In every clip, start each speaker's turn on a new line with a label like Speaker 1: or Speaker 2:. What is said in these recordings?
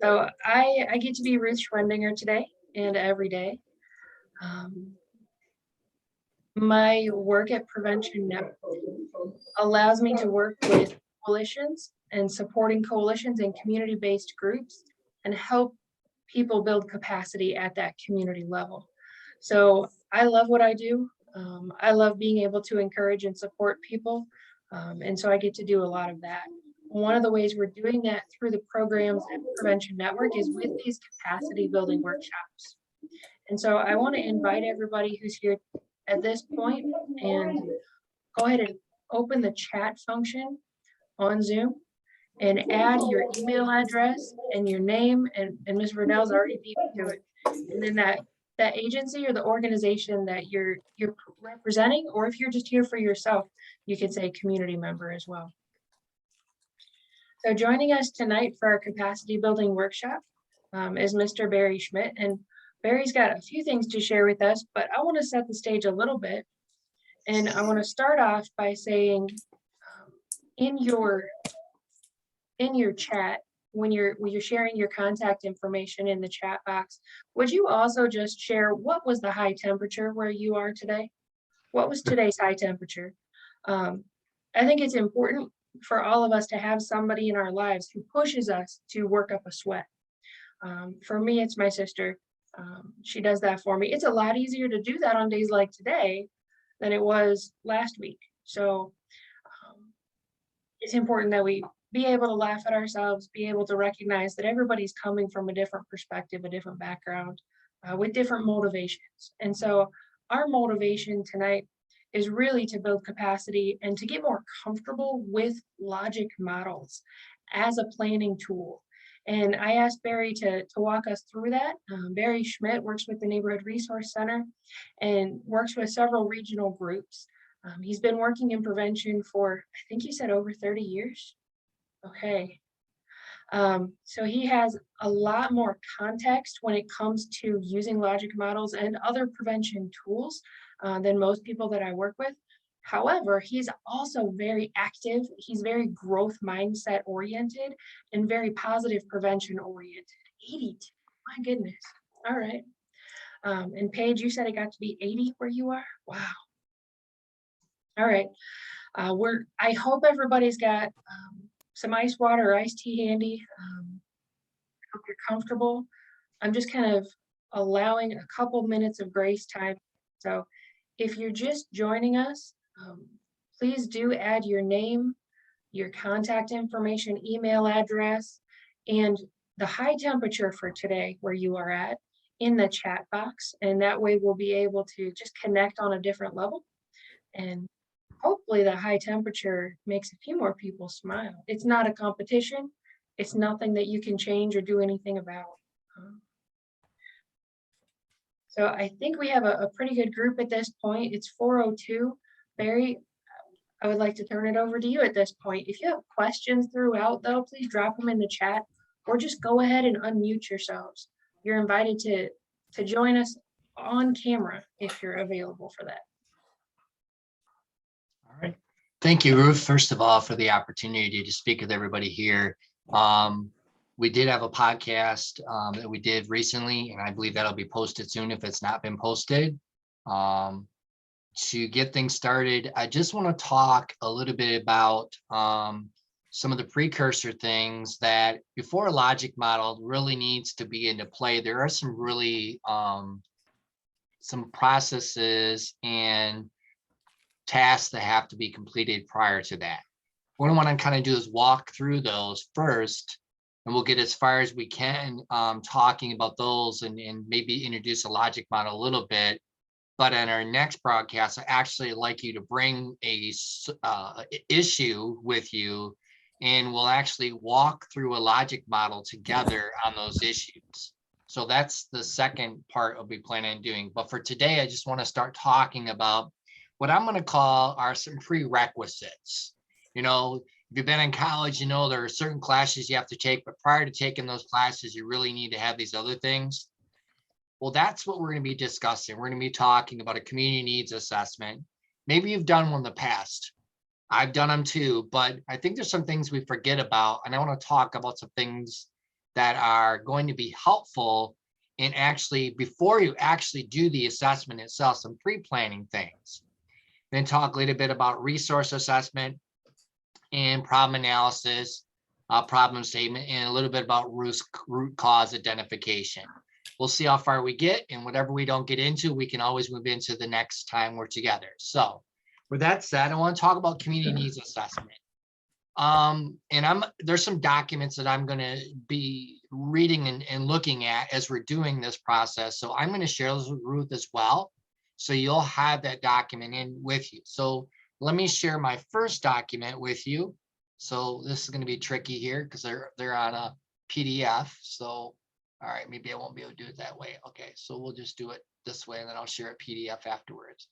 Speaker 1: So I get to be Ruth Schwendinger today and every day. My work at Prevention Network allows me to work with coalitions and supporting coalitions and community-based groups and help people build capacity at that community level. So I love what I do. I love being able to encourage and support people. And so I get to do a lot of that. One of the ways we're doing that through the programs at Prevention Network is with these capacity building workshops. And so I want to invite everybody who's here at this point and go ahead and open the chat function on Zoom and add your email address and your name, and Ms. Riddell's already beat me to it. And then that agency or the organization that you're representing, or if you're just here for yourself, you could say community member as well. So joining us tonight for our capacity building workshop is Mr. Barry Schmidt. And Barry's got a few things to share with us, but I want to set the stage a little bit. And I want to start off by saying in your chat, when you're sharing your contact information in the chat box, would you also just share what was the high temperature where you are today? What was today's high temperature? I think it's important for all of us to have somebody in our lives who pushes us to work up a sweat. For me, it's my sister. She does that for me. It's a lot easier to do that on days like today than it was last week. So it's important that we be able to laugh at ourselves, be able to recognize that everybody's coming from a different perspective, a different background, with different motivations. And so our motivation tonight is really to build capacity and to get more comfortable with logic models as a planning tool. And I asked Barry to walk us through that. Barry Schmidt works with the Neighborhood Resource Center and works with several regional groups. He's been working in prevention for, I think you said over 30 years. Okay. So he has a lot more context when it comes to using logic models and other prevention tools than most people that I work with. However, he's also very active. He's very growth mindset oriented and very positive prevention oriented. 82, my goodness. All right. And Paige, you said it got to be 80 where you are? Wow. All right. I hope everybody's got some ice water or iced tea handy. I hope you're comfortable. I'm just kind of allowing a couple minutes of grace time. So if you're just joining us, please do add your name, your contact information, email address, and the high temperature for today where you are at in the chat box. And that way we'll be able to just connect on a different level. And hopefully the high temperature makes a few more people smile. It's not a competition. It's nothing that you can change or do anything about. So I think we have a pretty good group at this point. It's 4:02. Barry, I would like to turn it over to you at this point. If you have questions throughout though, please drop them in the chat or just go ahead and unmute yourselves. You're invited to join us on camera if you're available for that.
Speaker 2: All right. Thank you, Ruth, first of all, for the opportunity to speak with everybody here. We did have a podcast that we did recently, and I believe that'll be posted soon if it's not been posted. To get things started, I just want to talk a little bit about some of the precursor things that before a logic model really needs to be into play. There are some really some processes and tasks that have to be completed prior to that. What I want to kind of do is walk through those first, and we'll get as far as we can talking about those and maybe introduce a logic model a little bit. But in our next broadcast, I actually like you to bring a issue with you, and we'll actually walk through a logic model together on those issues. So that's the second part I'll be planning on doing. But for today, I just want to start talking about what I'm going to call are some prerequisites. You know, if you've been in college, you know there are certain classes you have to take, but prior to taking those classes, you really need to have these other things. Well, that's what we're going to be discussing. We're going to be talking about a community needs assessment. Maybe you've done one in the past. I've done them too, but I think there's some things we forget about, and I want to talk about some things that are going to be helpful in actually, before you actually do the assessment itself, some pre-planning things. Then talk a little bit about resource assessment and problem analysis, problem statement, and a little bit about root cause identification. We'll see how far we get, and whatever we don't get into, we can always move into the next time we're together. So with that said, I want to talk about community needs assessment. And there's some documents that I'm going to be reading and looking at as we're doing this process. So I'm going to share those with Ruth as well. So you'll have that document in with you. So let me share my first document with you. So this is going to be tricky here because they're on a PDF. So, all right, maybe I won't be able to do it that way. Okay, so we'll just do it this way, and then I'll share a PDF afterwards.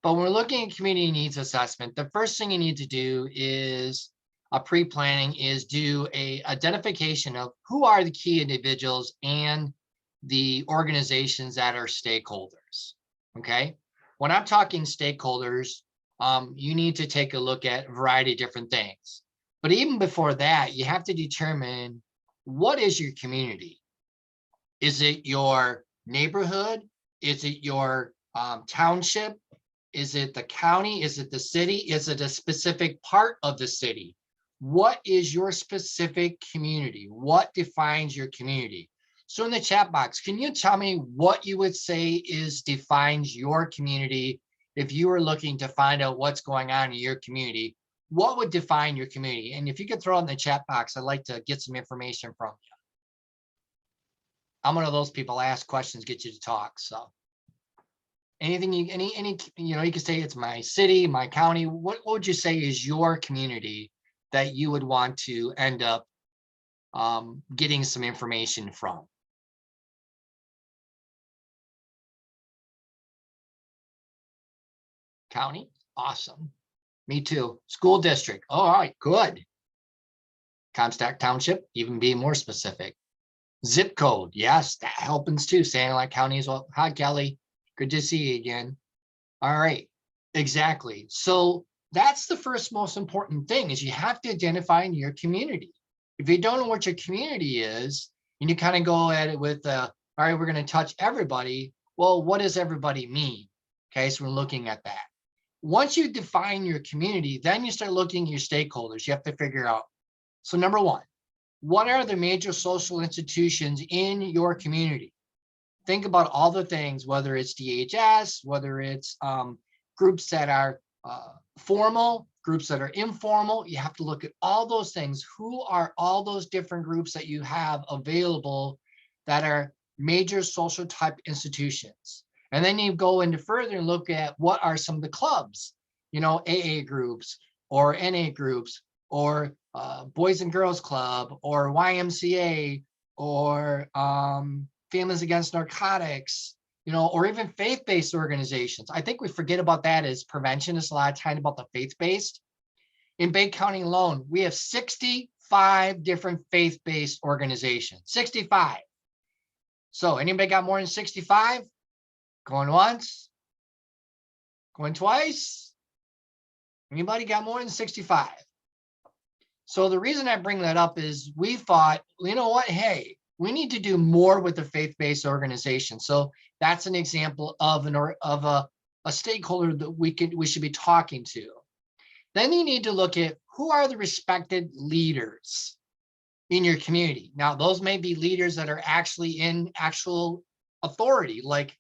Speaker 2: But when we're looking at community needs assessment, the first thing you need to do is a pre-planning is do a identification of who are the key individuals and the organizations that are stakeholders. Okay, when I'm talking stakeholders, you need to take a look at a variety of different things. But even before that, you have to determine, what is your community? Is it your neighborhood? Is it your township? Is it the county? Is it the city? Is it a specific part of the city? What is your specific community? What defines your community? So in the chat box, can you tell me what you would say defines your community? If you were looking to find out what's going on in your community, what would define your community? And if you could throw it in the chat box, I'd like to get some information from you. I'm one of those people, ask questions, get you to talk. So anything, you can say it's my city, my county. What would you say is your community that you would want to end up getting some information from? County, awesome. Me too. School district, all right, good. Comstock Township, even being more specific. Zip code, yes, that happens too. Santa Ana County as well. Hi, Kelly, good to see you again. All right, exactly. So that's the first most important thing, is you have to identify in your community. If you don't know what your community is, and you kind of go at it with, all right, we're going to touch everybody. Well, what does everybody mean? Okay, so we're looking at that. Once you define your community, then you start looking at your stakeholders. You have to figure out. So number one, what are the major social institutions in your community? Think about all the things, whether it's DHS, whether it's groups that are formal, groups that are informal. You have to look at all those things. Who are all those different groups that you have available that are major social type institutions? And then you go into further and look at what are some of the clubs, AA groups or NA groups, or Boys and Girls Club, or YMCA, or Families Against Narcotics, or even faith-based organizations. I think we forget about that as preventionists a lot of time, about the faith-based. In Bay County alone, we have 65 different faith-based organizations, 65. So anybody got more than 65? Going once? Going twice? Anybody got more than 65? So the reason I bring that up is we thought, you know what, hey, we need to do more with the faith-based organization. So that's an example of a stakeholder that we should be talking to. Then you need to look at who are the respected leaders in your community. Now, those may be leaders that are actually in actual authority, like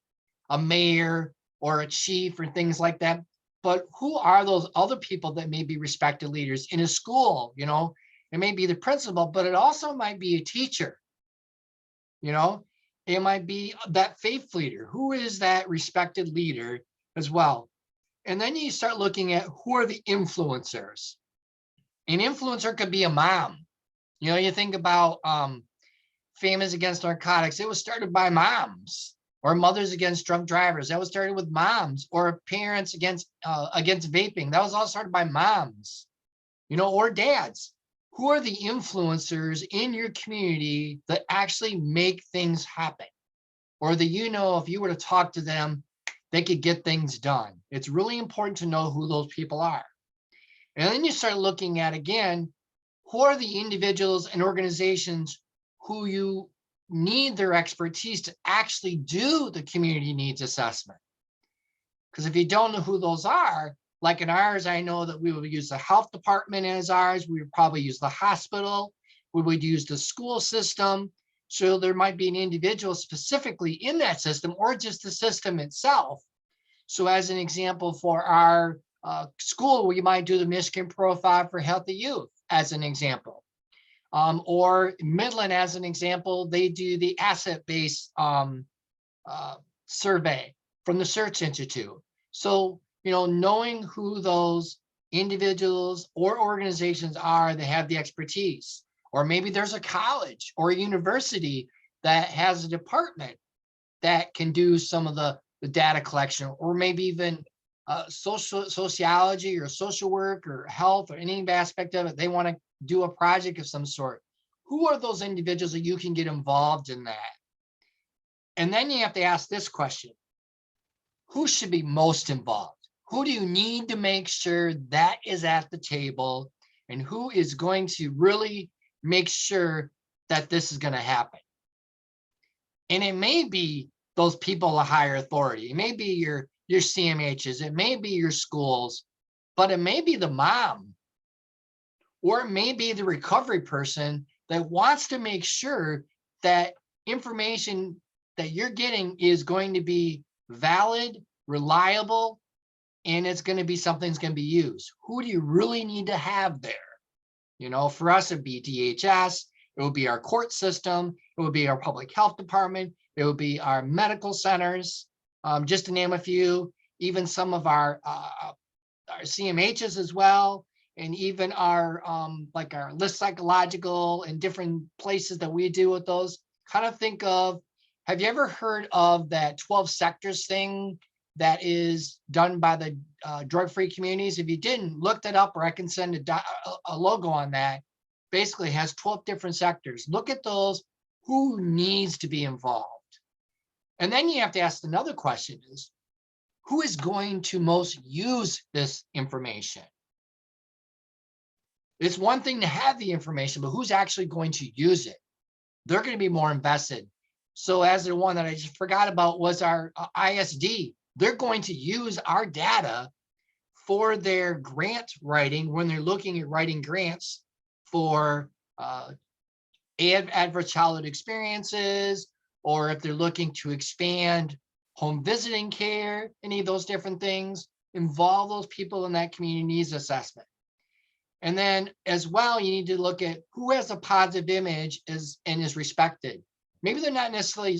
Speaker 2: a mayor or a chief or things like that. But who are those other people that may be respected leaders in a school? It may be the principal, but it also might be a teacher. It might be that faith leader. Who is that respected leader as well? And then you start looking at who are the influencers. An influencer could be a mom. You think about Families Against Narcotics. It was started by moms. Or Mothers Against Drunk Drivers. That was started with moms. Or Parents Against Vaping. That was all started by moms, or dads. Who are the influencers in your community that actually make things happen? Or that, if you were to talk to them, they could get things done. It's really important to know who those people are. And then you start looking at, again, who are the individuals and organizations who you need their expertise to actually do the community needs assessment. Because if you don't know who those are, like in ours, I know that we would use the health department as ours. We would probably use the hospital. We would use the school system. So there might be an individual specifically in that system or just the system itself. So as an example, for our school, we might do the Michigan Profile for Healthy Youth as an example. Or Midland, as an example, they do the asset-based survey from the Search Institute. So, knowing who those individuals or organizations are that have the expertise, or maybe there's a college or a university that has a department that can do some of the data collection, or maybe even sociology or social work or health or any aspect of it. They want to do a project of some sort. Who are those individuals that you can get involved in that? And then you have to ask this question: who should be most involved? Who do you need to make sure that is at the table, and who is going to really make sure that this is going to happen? And it may be those people of higher authority. It may be your CMHs. It may be your schools, but it may be the mom, or it may be the recovery person that wants to make sure that information that you're getting is going to be valid, reliable, and it's going to be something that's going to be used. Who do you really need to have there? For us, it'd be DHS, it would be our court system, it would be our public health department, it would be our medical centers, just to name a few, even some of our CMHs as well, and even our like our list Ecological and different places that we do with those. Kind of think of, have you ever heard of that 12 sectors thing that is done by the drug-free communities? If you didn't, look that up, or I can send a logo on that. Basically has 12 different sectors. Look at those. Who needs to be involved? And then you have to ask another question: is who is going to most use this information? It's one thing to have the information, but who's actually going to use it? They're going to be more invested. So as the one that I just forgot about was our ISD. They're going to use our data for their grant writing when they're looking at writing grants for adverse childhood experiences, or if they're looking to expand home visiting care, any of those different things, involve those people in that community needs assessment. And then as well, you need to look at who has a positive image and is respected. Maybe they're not necessarily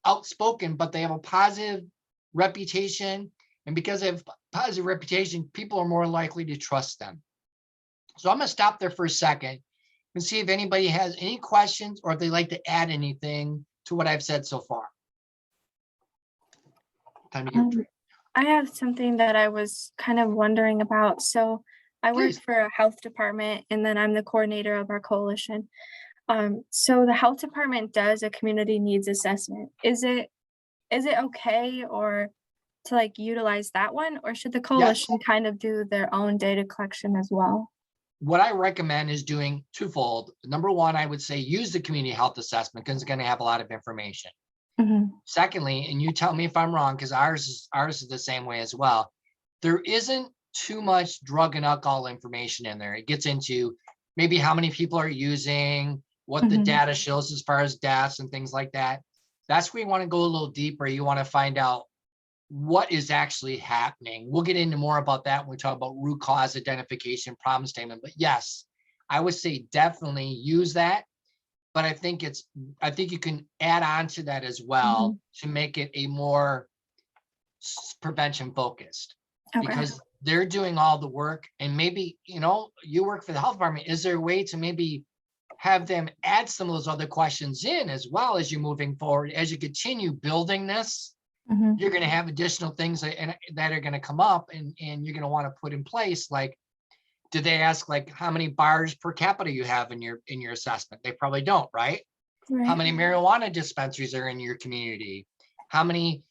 Speaker 2: outspoken, but they have a positive reputation. And because they have a positive reputation, people are more likely to trust them. So I'm going to stop there for a second and see if anybody has any questions, or if they'd like to add anything to what I've said so far. Time to get
Speaker 3: I have something that I was kind of wondering about. So I work
Speaker 2: Please.
Speaker 3: for a health department, and then I'm the coordinator of our coalition. So the health department does a community needs assessment. Is it okay or to utilize that one, or should the coalition kind of do their own data collection as well?
Speaker 2: What I recommend is doing twofold. Number one, I would say use the community health assessment because it's going to have a lot of information.
Speaker 3: Mm-hmm.
Speaker 2: Secondly, and you tell me if I'm wrong, because ours is the same way as well, there isn't too much drug and alcohol information in there. It gets into maybe how many people are using, what the data shows as far as deaths and things like that. That's where you want to go a little deeper. You want to find out what is actually happening. We'll get into more about that when we talk about root cause identification, problem statement. But yes, I would say definitely use that. But I think you can add on to that as well to make it a more prevention focused.
Speaker 3: Okay.
Speaker 2: Because they're doing all the work, and maybe, you work for the health department. Is there a way to maybe have them add some of those other questions in as well as you're moving forward? As you continue building this, you're going to have additional things that are going to come up, and you're going to want to put in place. Like, do they ask how many bars per capita you have in your assessment? They probably don't, right? How many marijuana dispensaries are in your community? How many,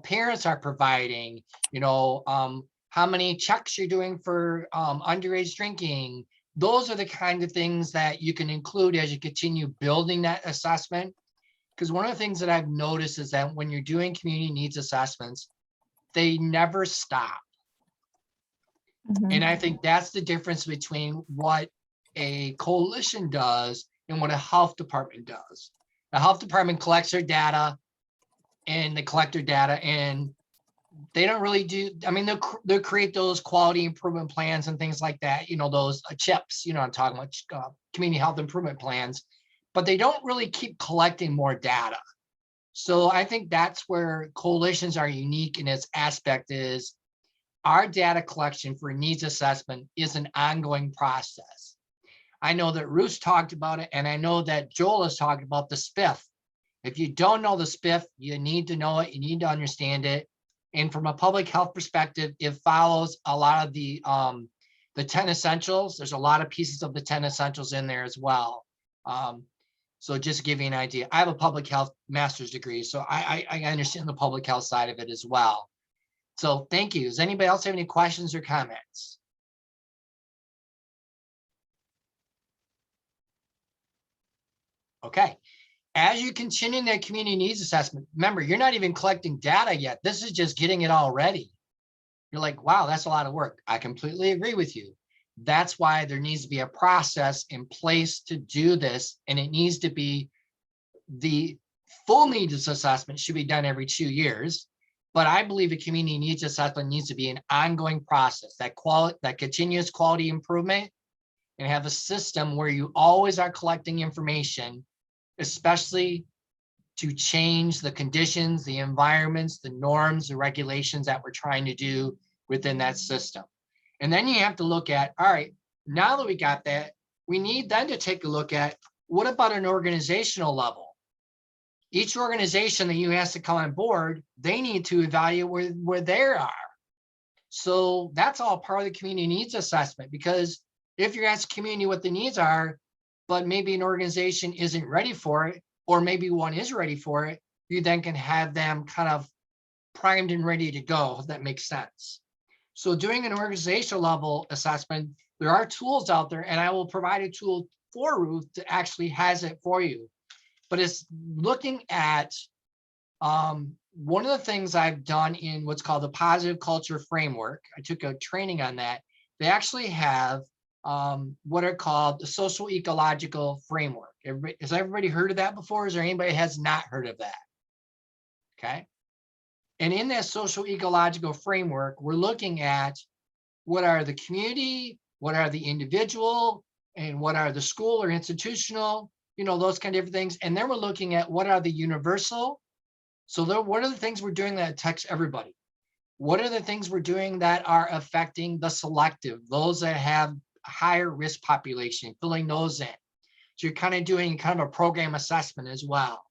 Speaker 2: parents are providing, how how many checks you're doing for underage drinking. Those are the kind of things that you can include as you continue building that assessment. Because one of the things that I've noticed is that when you're doing community needs assessments, they never stop. And I think that's the difference between what a coalition does and what a health department does. The health department collects their data and they collect their data, and they don't really do, I mean, they'll create those quality improvement plans and things like that, you know, those CHIPs, you know, I'm talking about community health improvement plans, but they don't really keep collecting more data. So I think that's where coalitions are unique in its aspect is our data collection for needs assessment is an ongoing process. I know that Ruth talked about it, and I know that Joel has talked about the SPIF. If you don't know the SPIF, you need to know it, you need to understand it. And from a public health perspective, it follows a lot of the 10 essentials. There's a lot of pieces of the 10 essentials in there as well. So just to give you an idea, I have a public health master's degree, so I understand the public health side of it as well. So thank you. Does anybody else have any questions or comments? Okay. As you continue that community needs assessment, remember, you're not even collecting data yet. This is just getting it all ready. You're like, wow, that's a lot of work. I completely agree with you. That's why there needs to be a process in place to do this. And it needs to be the full needs assessment should be done every 2 years. But I believe a community needs assessment needs to be an ongoing process, that continuous quality improvement, and have a system where you always are collecting information, especially to change the conditions, the environments, the norms, the regulations that we're trying to do within that system. And then you have to look at, all right, now that we got that, we need then to take a look at what about an organizational level? Each organization that you ask to come on board, they need to evaluate where they are. So that's all part of the community needs assessment, because if you're asking community what the needs are, but maybe an organization isn't ready for it, or maybe one is ready for it, you then can have them kind of primed and ready to go, if that makes sense. So doing an organizational level assessment, there are tools out there, and I will provide a tool for Ruth that actually has it for you. But it's looking at one of the things I've done in what's called the positive culture framework. I took a training on that. They actually have what are called the social ecological framework. Has everybody heard of that before? Is there anybody who has not heard of that? Okay. And in that social ecological framework, we're looking at what are the community, what are the individual, and what are the school or institutional, you know, those kind of different things. And then we're looking at what are the universal. So what are the things we're doing that affects everybody? What are the things we're doing that are affecting the selective, those that have higher risk population, filling those in. So you're kind of doing kind of a program assessment as well.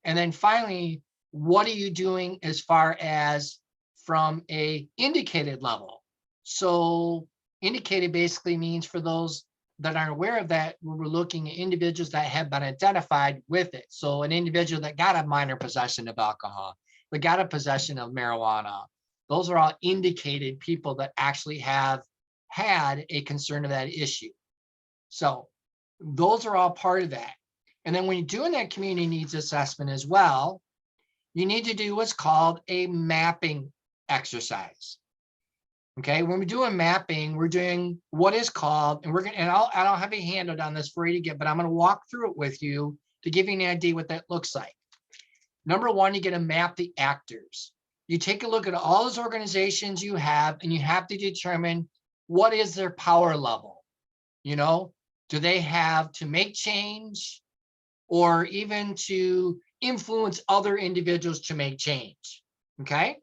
Speaker 2: And then finally, what are you doing as far as from a indicated level? So indicated basically means, for those that aren't aware of that, we're looking at individuals that have been identified with it. So an individual that got a minor possession of alcohol, that got a possession of marijuana, those are all indicated people that actually have had a concern of that issue. So those are all part of that. And then when you're doing that community needs assessment as well, you need to do what's called a mapping exercise. Okay, when we're doing mapping, we're doing what is called, and we're gonna, and I don't have a handout on this for you to get, but I'm gonna walk through it with you to give you an idea what that looks like. Number one, you get to map the actors. You take a look at all those organizations you have, and you have to determine what is their power level. You know, do they have to make change, or even to influence other individuals to make change? Okay.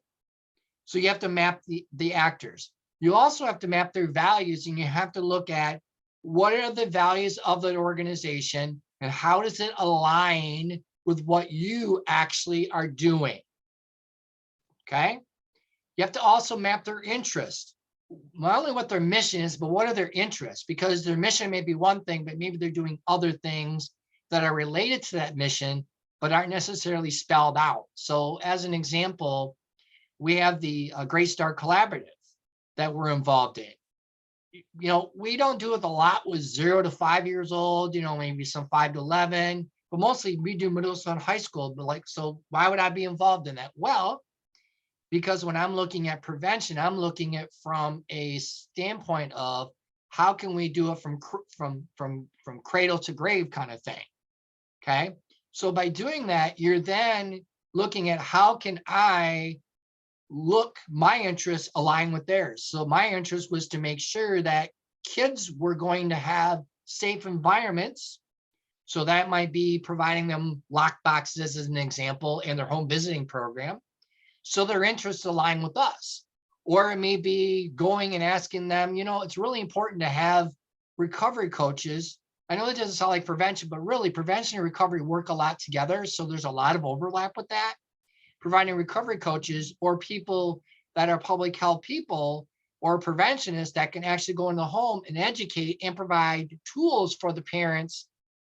Speaker 2: So you have to map the actors. You also have to map their values, and you have to look at what are the values of the organization and how does it align with what you actually are doing. Okay. You have to also map their interest, not only what their mission is, but what are their interests, because their mission may be one thing, but maybe they're doing other things that are related to that mission, but aren't necessarily spelled out. So as an example, we have the Great Start Collaborative. that we're involved in. You know, we don't do it a lot with 0 to 5 years old, you know, maybe some 5 to 11, but mostly we do middle school and high school. But like, so why would I be involved in that? Well, because when I'm looking at prevention, I'm looking at from a standpoint of how can we do it from cradle to grave kind of thing. Okay. So by doing that, you're then looking at how can I look, my interests align with theirs. So my interest was to make sure that kids were going to have safe environments. So that might be providing them lock boxes as an example in their home visiting program. So their interests align with us. Or it may be going and asking them, you know, it's really important to have recovery coaches. I know it doesn't sound like prevention, but really prevention and recovery work a lot together. So there's a lot of overlap with that. Providing recovery coaches or people that are public health people or preventionists that can actually go in the home and educate and provide tools for the parents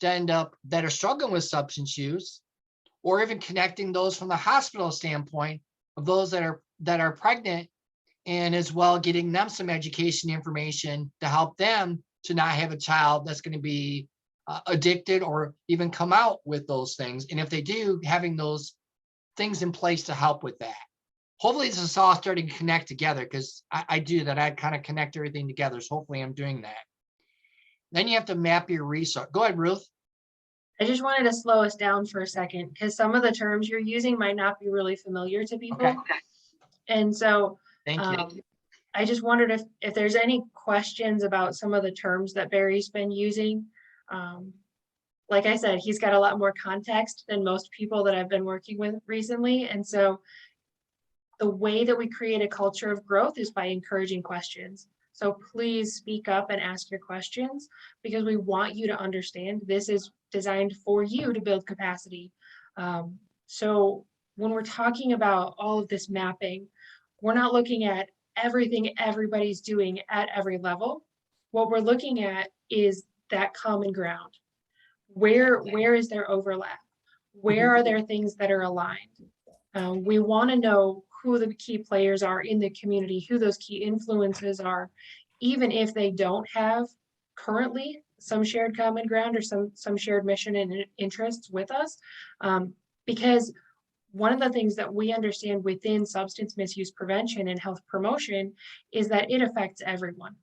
Speaker 2: to end up that are struggling with substance use, or even connecting those from the hospital standpoint of those that are pregnant, and as well getting them some education information to help them to not have a child that's going to be addicted or even come out with those things. And if they do, having those things in place to help with that. Hopefully this is all starting to connect together, because I do that. I kind of connect everything together. So hopefully I'm doing that. Then you have to map your resource. Go ahead, Ruth.
Speaker 1: I just wanted to slow us down for a second, because some of the terms you're using might not be really familiar to people.
Speaker 2: Okay.
Speaker 1: And so
Speaker 2: Thank you.
Speaker 1: I just wondered if there's any questions about some of the terms that Barry's been using. Like I said, he's got a lot more context than most people that I've been working with recently. And so the way that we create a culture of growth is by encouraging questions. So please speak up and ask your questions, because we want you to understand this is designed for you to build capacity. So when we're talking about all of this mapping, we're not looking at everything everybody's doing at every level. What we're looking at is that common ground. Where is there overlap? Where are there things that are aligned? We want to know who the key players are in the community, who those key influences are, even if they don't have currently some shared common ground or some shared mission and interests with us. Because one of the things that we understand within substance misuse prevention and health promotion is that it affects everyone.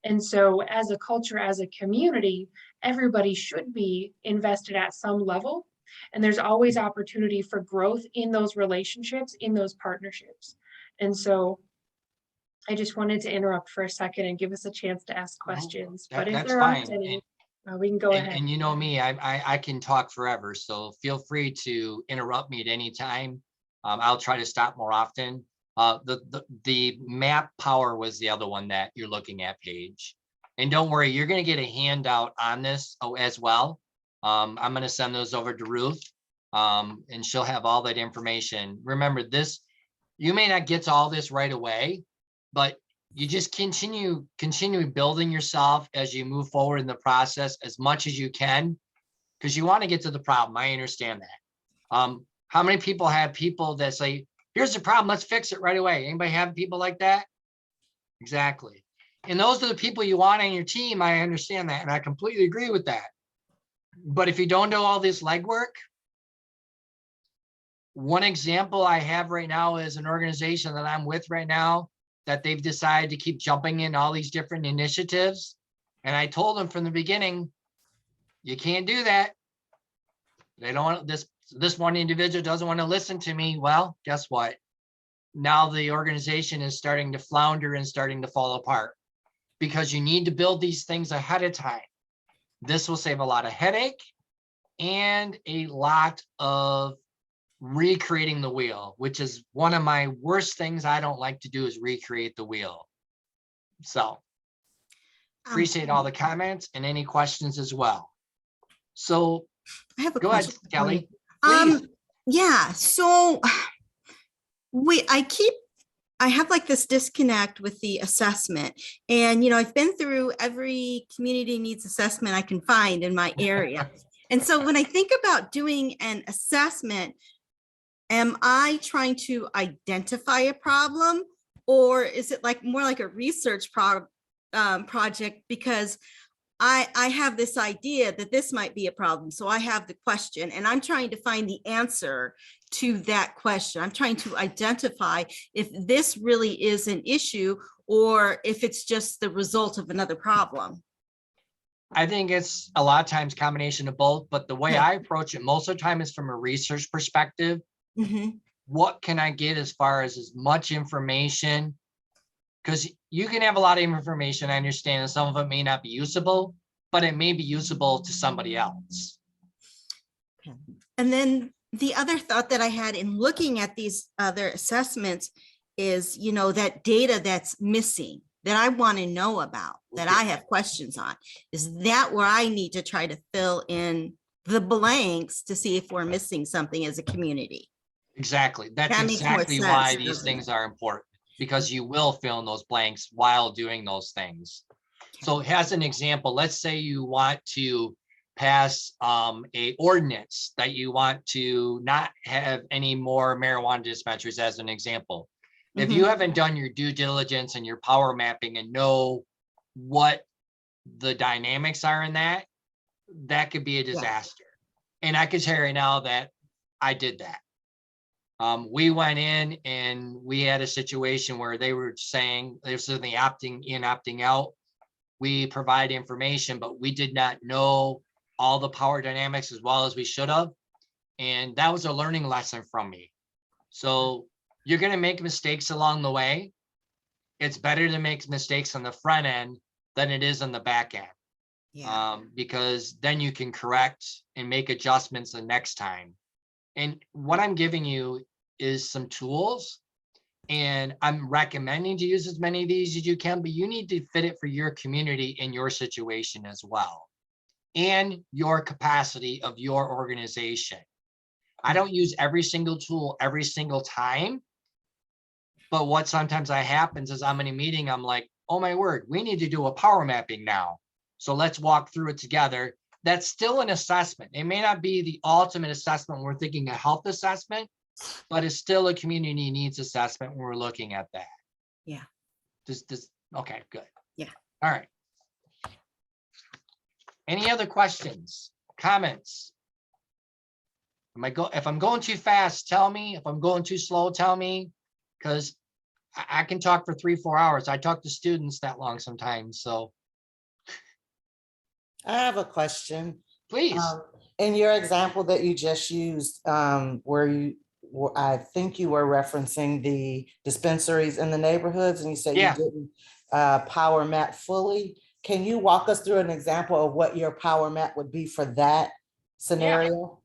Speaker 1: And so as a culture, as a community, everybody should be invested at some level. And there's always opportunity for growth in those relationships, in those partnerships. And so I just wanted to interrupt for a second and give us a chance to ask questions. But if there aren't any, we can go ahead.
Speaker 2: And you know me, I can talk forever. So feel free to interrupt me at any time. I'll try to stop more often. The map power was the other one that you're looking at, Paige. And don't worry, you're going to get a handout on this as well. I'm going to send those over to Ruth, and she'll have all that information. Remember this, you may not get to all this right away, but you just continue building yourself as you move forward in the process as much as you can, because you want to get to the problem. I understand that. How many people have people that say, here's the problem, let's fix it right away? Anybody have people like that? Exactly. And those are the people you want on your team. I understand that. And I completely agree with that. But if you don't do all this legwork, one example I have right now is an organization that I'm with right now that they've decided to keep jumping in all these different initiatives. And I told them from the beginning, you can't do that. They don't want this one individual doesn't want to listen to me. Well, guess what? Now the organization is starting to flounder and starting to fall apart, because you need to build these things ahead of time. This will save a lot of headache and a lot of recreating the wheel, which is one of my worst things I don't like to do, is recreate the wheel. So appreciate all the comments and any questions as well. So
Speaker 4: I have a
Speaker 2: go ahead,
Speaker 4: question.
Speaker 2: Kelly. Please.
Speaker 4: Yeah, so I have like this disconnect with the assessment, and I've been through every community needs assessment I can find in my area. And so when I think about doing an assessment, am I trying to identify a problem, Or is it like more like a research project? Because I have this idea that this might be a problem. So I have the question and I'm trying to find the answer to that question. I'm trying to identify if this really is an issue or if it's just the result of another problem.
Speaker 2: I think it's a lot of times combination of both, but the way
Speaker 4: Okay.
Speaker 2: I approach it most of the time is from a research perspective.
Speaker 4: Mhm.
Speaker 2: What can I get as far as much information? Because you can have a lot of information. I understand that some of it may not be usable, but it may be usable to somebody else.
Speaker 4: And then the other thought that I had in looking at these other assessments is, you know, that data that's missing that I want to know about, that I have questions on. Is that where I need to try to fill in the blanks to see if we're missing something as a community?
Speaker 2: Exactly. That's
Speaker 4: That makes more
Speaker 2: exactly why
Speaker 4: sense,
Speaker 2: these
Speaker 4: doesn't
Speaker 2: things
Speaker 4: it?
Speaker 2: are important, because you will fill in those blanks while doing those things. So as an example, let's say you want to pass a ordinance that you want to not have any more marijuana dispensaries, as an example. If you
Speaker 4: Mhm.
Speaker 2: haven't done your due diligence and your power mapping and know what the dynamics are in that, that could be a disaster. And I can tell you right now that I did that. We went in and we had a situation where they were saying there's the opting in, opting out. We provide information, but we did not know all the power dynamics as well as we should have. And that was a learning lesson from me. So you're going to make mistakes along the way. It's better to make mistakes on the front end than it is on the back end.
Speaker 4: Yeah.
Speaker 2: Because then you can correct and make adjustments the next time. And what I'm giving you is some tools, and I'm recommending to use as many of these as you can, but you need to fit it for your community and your situation as well, and your capacity of your organization. I don't use every single tool every single time, but what sometimes happens is I'm in a meeting, I'm like, oh my word, we need to do a power mapping now. So let's walk through it together. That's still an assessment. It may not be the ultimate assessment when we're thinking a health assessment, but it's still a community needs assessment when we're looking at that.
Speaker 4: Yeah.
Speaker 2: Okay, good.
Speaker 4: Yeah.
Speaker 2: All right. Any other questions, comments? If I'm going too fast, tell me. If I'm going too slow, tell me, because I can talk for 3-4 hours. I talk to students that long sometimes, so
Speaker 5: I have a question.
Speaker 2: please.
Speaker 5: In your example that you just used, I think you were referencing the dispensaries in the neighborhoods, and you said
Speaker 2: Yeah.
Speaker 5: you didn't power map fully. Can you walk us through an example of what your power map would be for that scenario?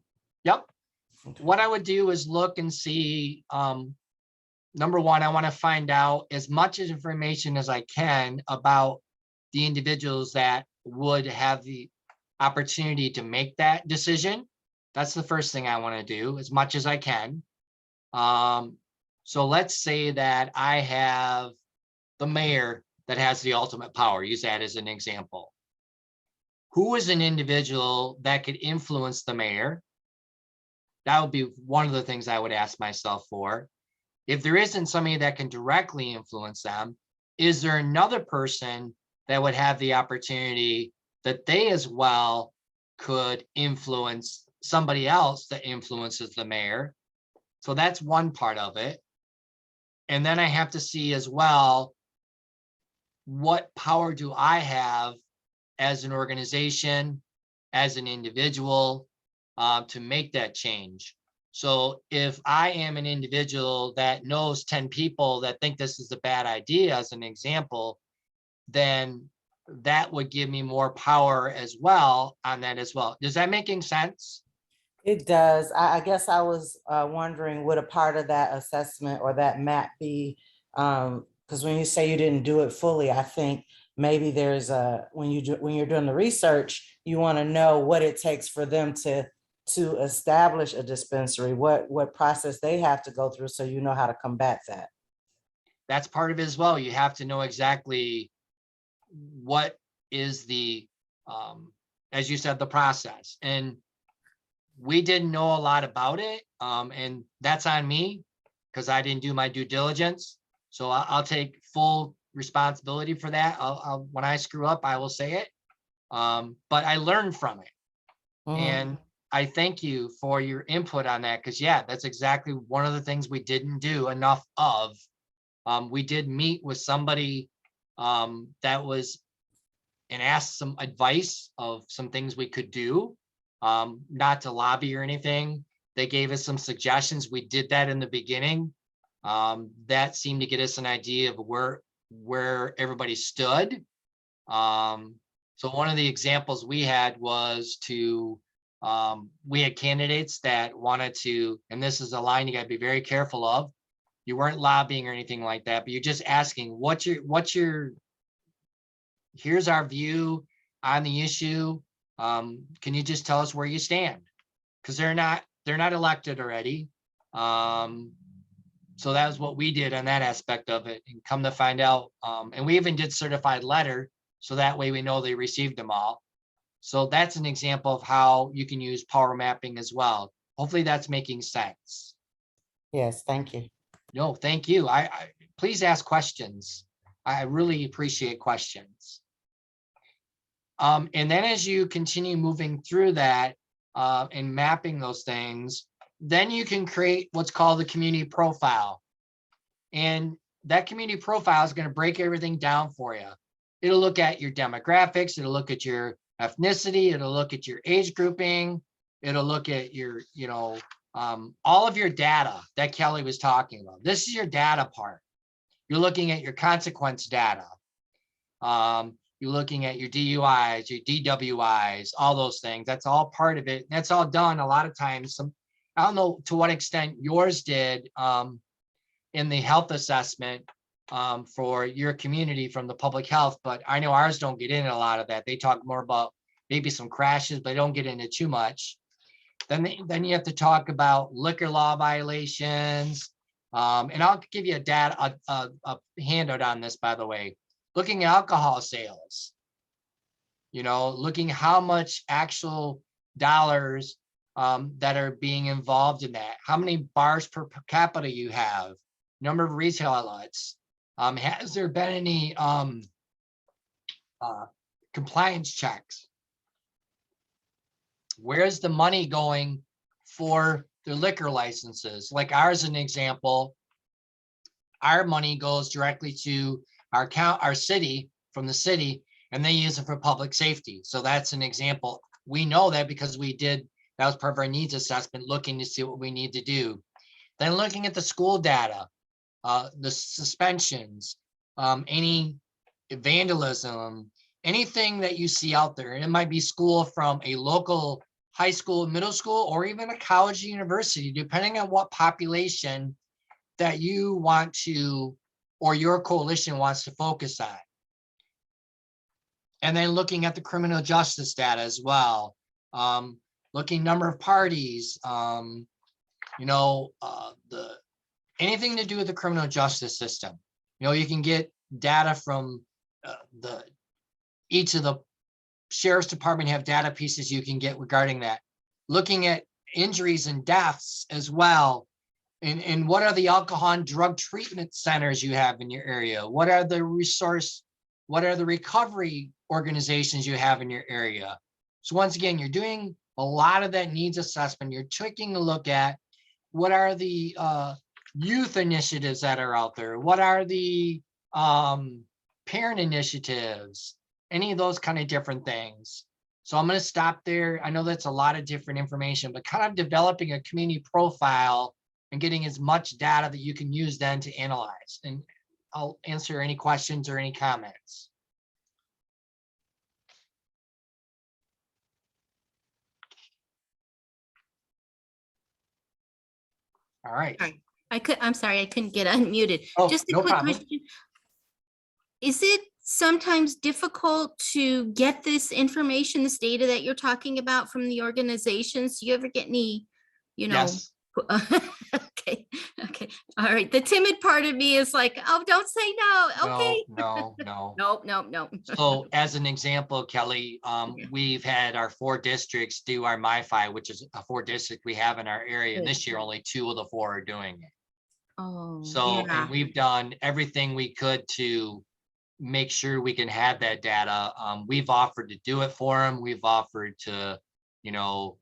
Speaker 2: Yep. What I would do is look and see, number one, I want to find out as much information as I can about the individuals that would have the opportunity to make that decision. That's the first thing I want to do, as much as I can. So let's say that I have the mayor that has the ultimate power. Use that as an example. Who is an individual that could influence the mayor? That would be one of the things I would ask myself for. If there isn't somebody that can directly influence them, is there another person that would have the opportunity that they as well could influence somebody else that influences the mayor? So that's one part of it. And then I have to see as well, what power do I have as an organization, as an individual, to make that change? So if I am an individual that knows 10 people that think this is a bad idea, as an example, then that would give me more power as well on that as well. Does that making sense?
Speaker 5: It does. I guess I was wondering, would a part of that assessment or that map be, because when you say you didn't do it fully, I think maybe there's when you're doing the research, you want to know what it takes for them to establish a dispensary, what process they have to go through, so you know how to combat that.
Speaker 2: That's part of it as well. You have to know exactly what is the, as you said, the process. And we didn't know a lot about it. And that's on me because I didn't do my due diligence. So I'll take full responsibility for that. When I screw up, I will say it. But I learned from it.
Speaker 5: Mhm.
Speaker 2: And I thank you for your input on that, because yeah, that's exactly one of the things we didn't do enough of. We did meet with somebody that was and asked some advice of some things we could do, not to lobby or anything. They gave us some suggestions. We did that in the beginning. That seemed to get us an idea of where everybody stood. So one of the examples we had was we had candidates that wanted to, and this is a line you got to be very careful of. You weren't lobbying or anything like that, but you're just asking, here's our view on the issue. Can you just tell us where you stand? Because they're not elected already. So that was what we did on that aspect of it, and come to find out, and we even did certified letter, so that way we know they received them all. So that's an example of how you can use power mapping as well. Hopefully that's making sense.
Speaker 5: Yes, thank you.
Speaker 2: No, thank you. Please ask questions. I really appreciate questions. And then as you continue moving through that and mapping those things, then you can create what's called the community profile. And that community profile is going to break everything down for you. It'll look at your demographics. It'll look at your ethnicity. It'll look at your age grouping. It'll look at your, all of your data that Kelly was talking about. This is your data part. You're looking at your consequence data. You're looking at your DUIs, your DWIs, all those things. That's all part of it. That's all done a lot of times. I don't know to what extent yours did in the health assessment for your community from the public health, but I know ours don't get into a lot of that. They talk more about maybe some crashes, but they don't get into too much. Then you have to talk about liquor law violations. And I'll give you a handout on this, by the way. Looking at alcohol sales, looking how much actual dollars that are being involved in that, how many bars per capita you have, number of retail outlets. Has there been any compliance checks? Where's the money going for the liquor licenses? Like ours, an example, our money goes directly to our city, from the city, and they use it for public safety. So that's an example. We know that because that was part of our needs assessment, looking to see what we need to do. Then looking at the school data, the suspensions, any vandalism, anything that you see out there. It might be school from a local high school, middle school, or even a college, university, depending on what population that you want to, or your coalition wants to focus on. And then looking at the criminal justice data as well, looking number of parties, anything to do with the criminal justice system. You can get data from each of the sheriff's department have data pieces you can get regarding that. Looking at injuries and deaths as well. And what are the alcohol and drug treatment centers you have in your area? What are the recovery organizations you have in your area? So once again, you're doing a lot of that needs assessment. You're taking a look at what are the youth initiatives that are out there? What are the parent initiatives? Any of those kind of different things. So I'm going to stop there. I know that's a lot of different information, but kind of developing a community profile and getting as much data that you can use then to analyze. And I'll answer any questions or any comments. All right.
Speaker 4: I'm sorry, I couldn't get unmuted.
Speaker 2: Oh,
Speaker 4: Just a
Speaker 2: no
Speaker 4: quick
Speaker 2: problem.
Speaker 4: question. Is it sometimes difficult to get this information, this data that you're talking about from the organizations? Do you ever get any,
Speaker 2: Yes.
Speaker 4: Okay, all right. The timid part of me is like, oh, don't say no. Okay.
Speaker 2: No.
Speaker 4: No.
Speaker 2: So as an example, Kelly, we've had our 4 districts do our MiFi, which is a 4 district we have in our area. And this year, only 2 of the 4 are doing it.
Speaker 4: Oh,
Speaker 2: So,
Speaker 4: yeah.
Speaker 2: and we've done everything we could to make sure we can have that data. We've offered to do it for them. We've offered to, you know,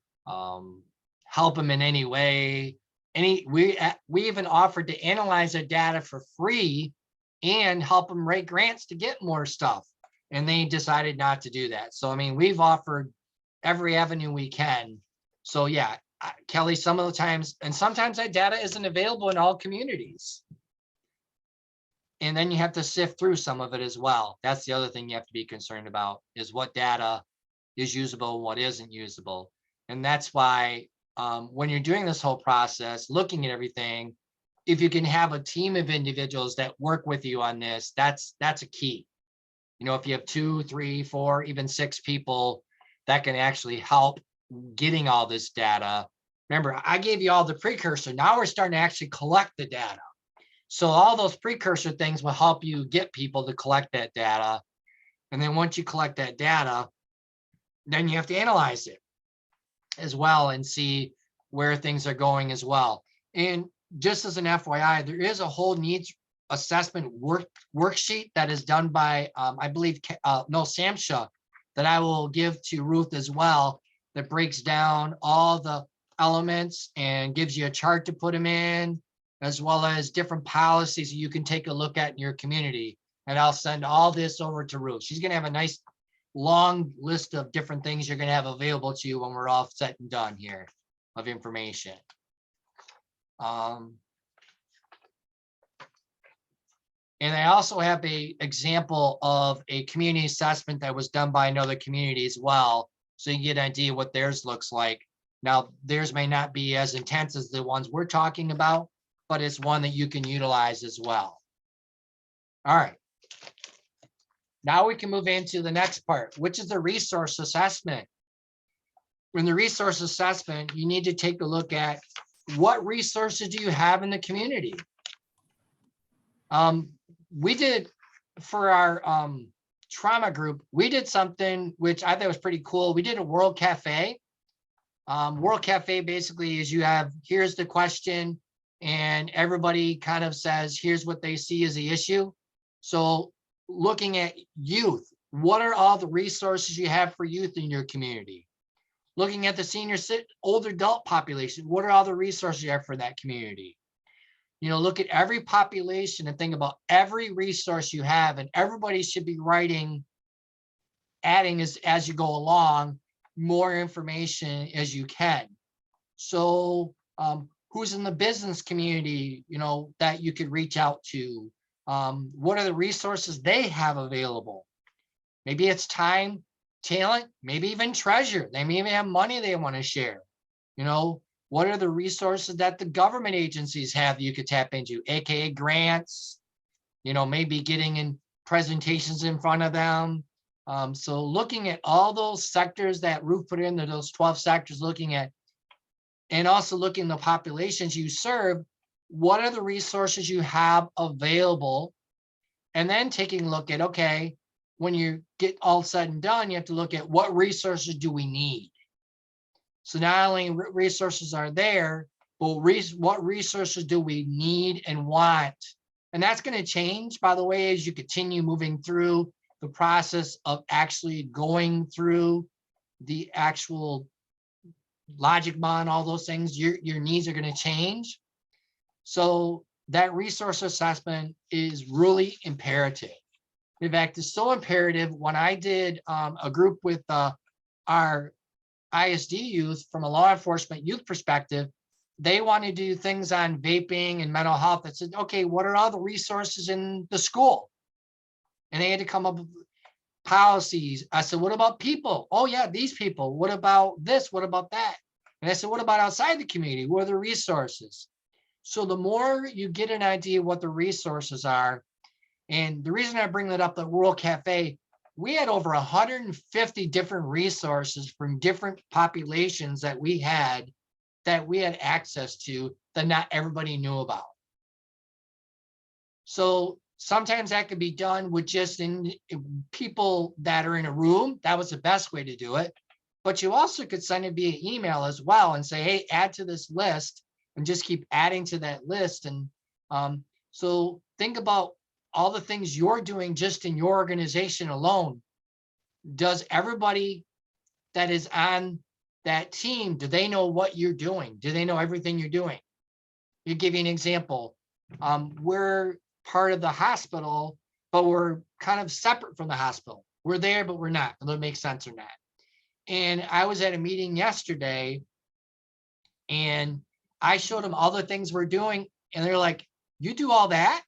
Speaker 2: help them in any way. We even offered to analyze their data for free and help them write grants to get more stuff. And they decided not to do that. So, I mean, we've offered every avenue we can. So yeah, Kelly, some of the times, and sometimes that data isn't available in all communities. And then you have to sift through some of it as well. That's the other thing you have to be concerned about, is what data is usable, what isn't usable. And that's why when you're doing this whole process, looking at everything, if you can have a team of individuals that work with you on this, that's a key. You know, if you have 2, 3, 4, even 6 people that can actually help getting all this data. Remember, I gave you all the precursor. Now we're starting to actually collect the data. So all those precursor things will help you get people to collect that data. And then once you collect that data, then you have to analyze it as well and see where things are going as well. And just as an FYI, there is a whole needs assessment worksheet that is done by, I believe, Samsha, that I will give to Ruth as well, that breaks down all the elements and gives you a chart to put them in, as well as different policies you can take a look at in your community. And I'll send all this over to Ruth. She's going to have a nice long list of different things you're going to have available to you when we're all set and done here of information. And I also have a example of a community assessment that was done by another community as well. So you get an idea what theirs looks like. Now, theirs may not be as intense as the ones we're talking about, but it's one that you can utilize as well. All right. Now we can move into the next part, which is the resource assessment. In the resource assessment, you need to take a look at what resources do you have in the community. We did for our trauma group, we did something which I thought was pretty cool. We did a World Cafe. World Cafe basically is you have, here's the question, and everybody kind of says, here's what they see as the issue. So looking at youth, what are all the resources you have for youth in your community? Looking at the senior, older adult population, what are all the resources you have for that community? You know, look at every population and think about every resource you have, and everybody should be writing, adding as you go along, more information as you can. So who's in the business community, you know, that you could reach out to? What are the resources they have available? Maybe it's time, talent, maybe even treasure. They may even have money they want to share. You know, what are the resources that the government agencies have that you could tap into, AKA grants, you know, maybe getting in presentations in front of them. So looking at all those sectors that Ruth put in, those 12 sectors, looking at, and also looking at the populations you serve, what are the resources you have available? And then taking a look at, okay, when you get all said and done, you have to look at what resources do we need? So not only resources are there, but what resources do we need and want? And that's going to change, by the way, as you continue moving through the process of actually going through the actual logic mod, all those things, your needs are going to change. So that resource assessment is really imperative. In fact, it's so imperative. When I did a group with our ISD youth from a law enforcement youth perspective, they wanted to do things on vaping and mental health. That said, okay, what are all the resources in the school? And they had to come up with policies. I said, what about people? Oh yeah, these people. What about this? What about that? And I said, what about outside the community? What are the resources? So the more you get an idea what the resources are, and the reason I bring that up, the World Cafe, we had over 150 different resources from different populations that we had access to that not everybody knew about. So sometimes that could be done with just people that are in a room. That was the best way to do it. But you also could send it via email as well and say, hey, add to this list, and just keep adding to that list. And So think about all the things you're doing just in your organization alone. Does everybody that is on that team, do they know what you're doing? Do they know everything you're doing? You give you an example. We're part of the hospital, but we're kind of separate from the hospital. We're there, but we're not. Whether it makes sense or not. And I was at a meeting yesterday, and I showed them all the things we're doing, and they're like, "You do all that?"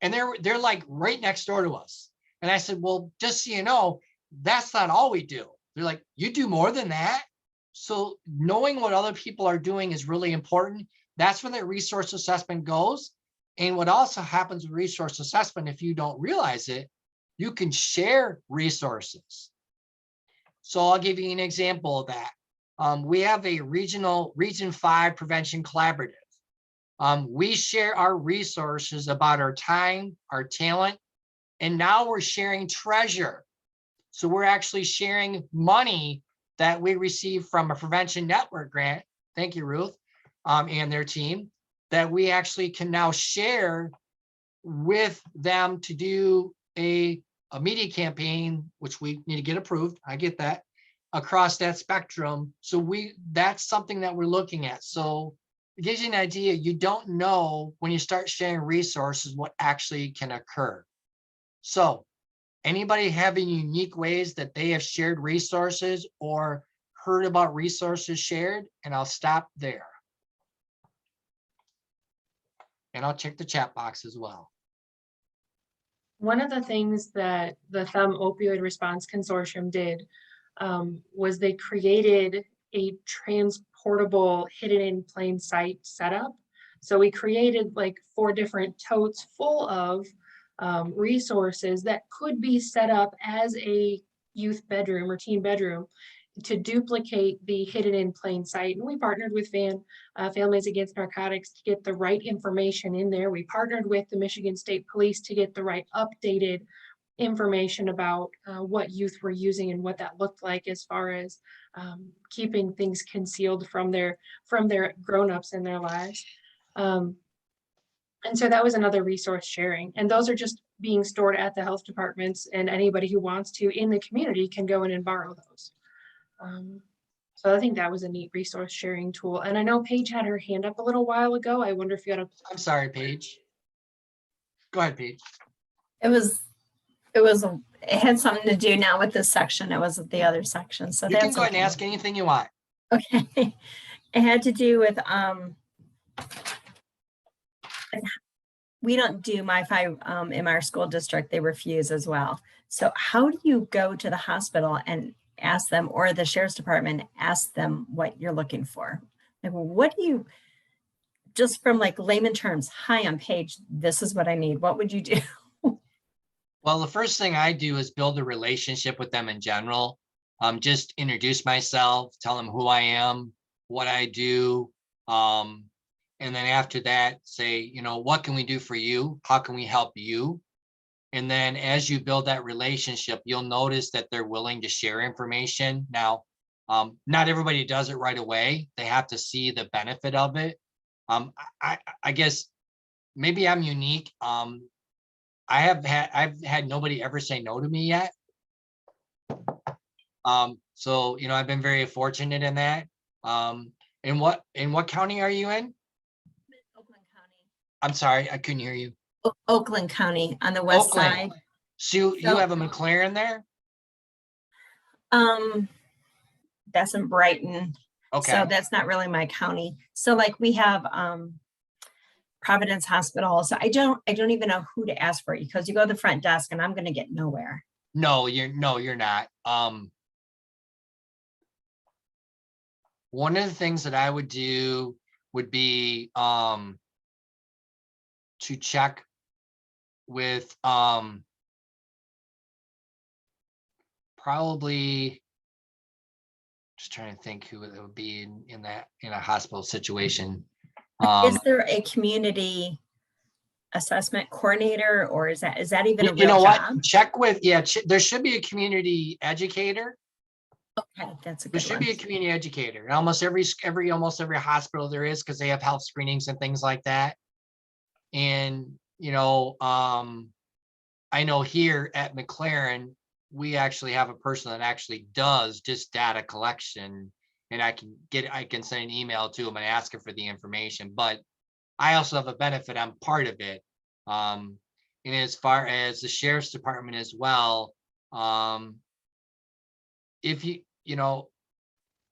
Speaker 2: And they're like right next door to us. And I said, "Well, just so you know, that's not all we do." They're like, "You do more than that?" So knowing what other people are doing is really important. That's where the resource assessment goes. And what also happens with resource assessment, if you don't realize it, you can share resources. So I'll give you an example of that. We have a Region 5 Prevention Collaborative. We share our resources about our time, our talent, and now we're sharing treasure. So we're actually sharing money that we receive from a prevention network grant. Thank you, Ruth, and their team, that we actually can now share with them to do a media campaign, which we need to get approved. I get that, across that spectrum. So that's something that we're looking at. So it gives you an idea. You don't know when you start sharing resources what actually can occur. So anybody having unique ways that they have shared resources or heard about resources shared? And I'll stop there. And I'll check the chat box as well.
Speaker 1: One of the things that the Thumb Opioid Response Consortium did was they created a transportable hidden in plain sight setup. So we created like 4 different totes full of resources that could be set up as a youth bedroom or teen bedroom to duplicate the hidden in plain sight. And we partnered with Families Against Narcotics to get the right information in there. We partnered with the Michigan State Police to get the right updated information about what youth were using and what that looked like as far as keeping things concealed from their grown-ups in their lives. And so that was another resource sharing. And those are just being stored at the health departments, and anybody who wants to in the community can go in and borrow those. So I think that was a neat resource sharing tool. And I know Paige had her hand up a little while ago. I wonder if you had a.
Speaker 2: I'm sorry, Paige. Go ahead, Paige.
Speaker 6: It had something to do now with this section. It wasn't the other section. So
Speaker 2: You
Speaker 6: that's
Speaker 2: can go ahead and ask anything you want.
Speaker 6: Okay. It had to do with we don't do MiFi in our school district. They refuse as well. So how do you go to the hospital and ask them, or the sheriff's department, ask them what you're looking for? Like, what do you, just from like layman terms, hi, I'm Paige, this is what I need. What would you do?
Speaker 2: Well, the first thing I do is build a relationship with them in general. Just introduce myself, tell them who I am, what I do. And then after that, say, what can we do for you? How can we help you? And then as you build that relationship, you'll notice that they're willing to share information. Now, not everybody does it right away. They have to see the benefit of it. I guess maybe I'm unique. I've had nobody ever say no to me yet. So, I've been very fortunate in that. In what county are you in?
Speaker 6: Oakland County.
Speaker 2: I'm sorry, I couldn't hear you.
Speaker 6: Oakland County on the west
Speaker 2: Oakland.
Speaker 6: side.
Speaker 2: So you have a McLaren there?
Speaker 6: That's in Brighton.
Speaker 2: Okay.
Speaker 6: So that's not really my county. So like we have Providence Hospital. So I don't even know who to ask for, because you go to the front desk and I'm going to get nowhere.
Speaker 2: No, you're not. One of the things that I would do would be to check with probably, just trying to think who it would be in a hospital situation.
Speaker 6: Is there a community assessment coordinator, or is that even a real
Speaker 2: you know
Speaker 6: job?
Speaker 2: what? Check with, there should be a community educator.
Speaker 6: Okay, that's a
Speaker 2: There
Speaker 6: good
Speaker 2: should
Speaker 6: one.
Speaker 2: be a community educator. And almost every hospital there is, because they have health screenings and things like that. And, I know here at McLaren, we actually have a person that actually does just data collection. And I can send an email to them and ask them for the information, but I also have a benefit. I'm part of it. And as far as the sheriff's department as well, if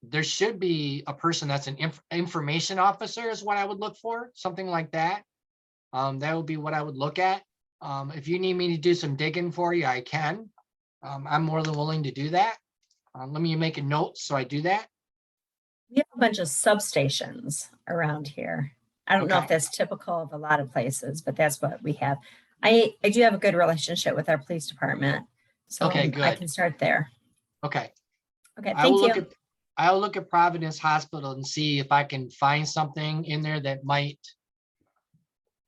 Speaker 2: there should be a person that's an information officer is what I would look for, something like that. That would be what I would look at. If you need me to do some digging for you, I can. I'm more than willing to do that. Let me make a note so I do that.
Speaker 6: We have a bunch of substations around here. I don't know if
Speaker 2: Okay.
Speaker 6: that's typical of a lot of places, but that's what we have. I do have a good relationship with our police department, so
Speaker 2: Okay,
Speaker 6: I
Speaker 2: good.
Speaker 6: can start there.
Speaker 2: Okay.
Speaker 6: Okay,
Speaker 2: I will
Speaker 6: thank
Speaker 2: look
Speaker 6: you.
Speaker 2: I'll look at Providence Hospital and see if I can find something in there that might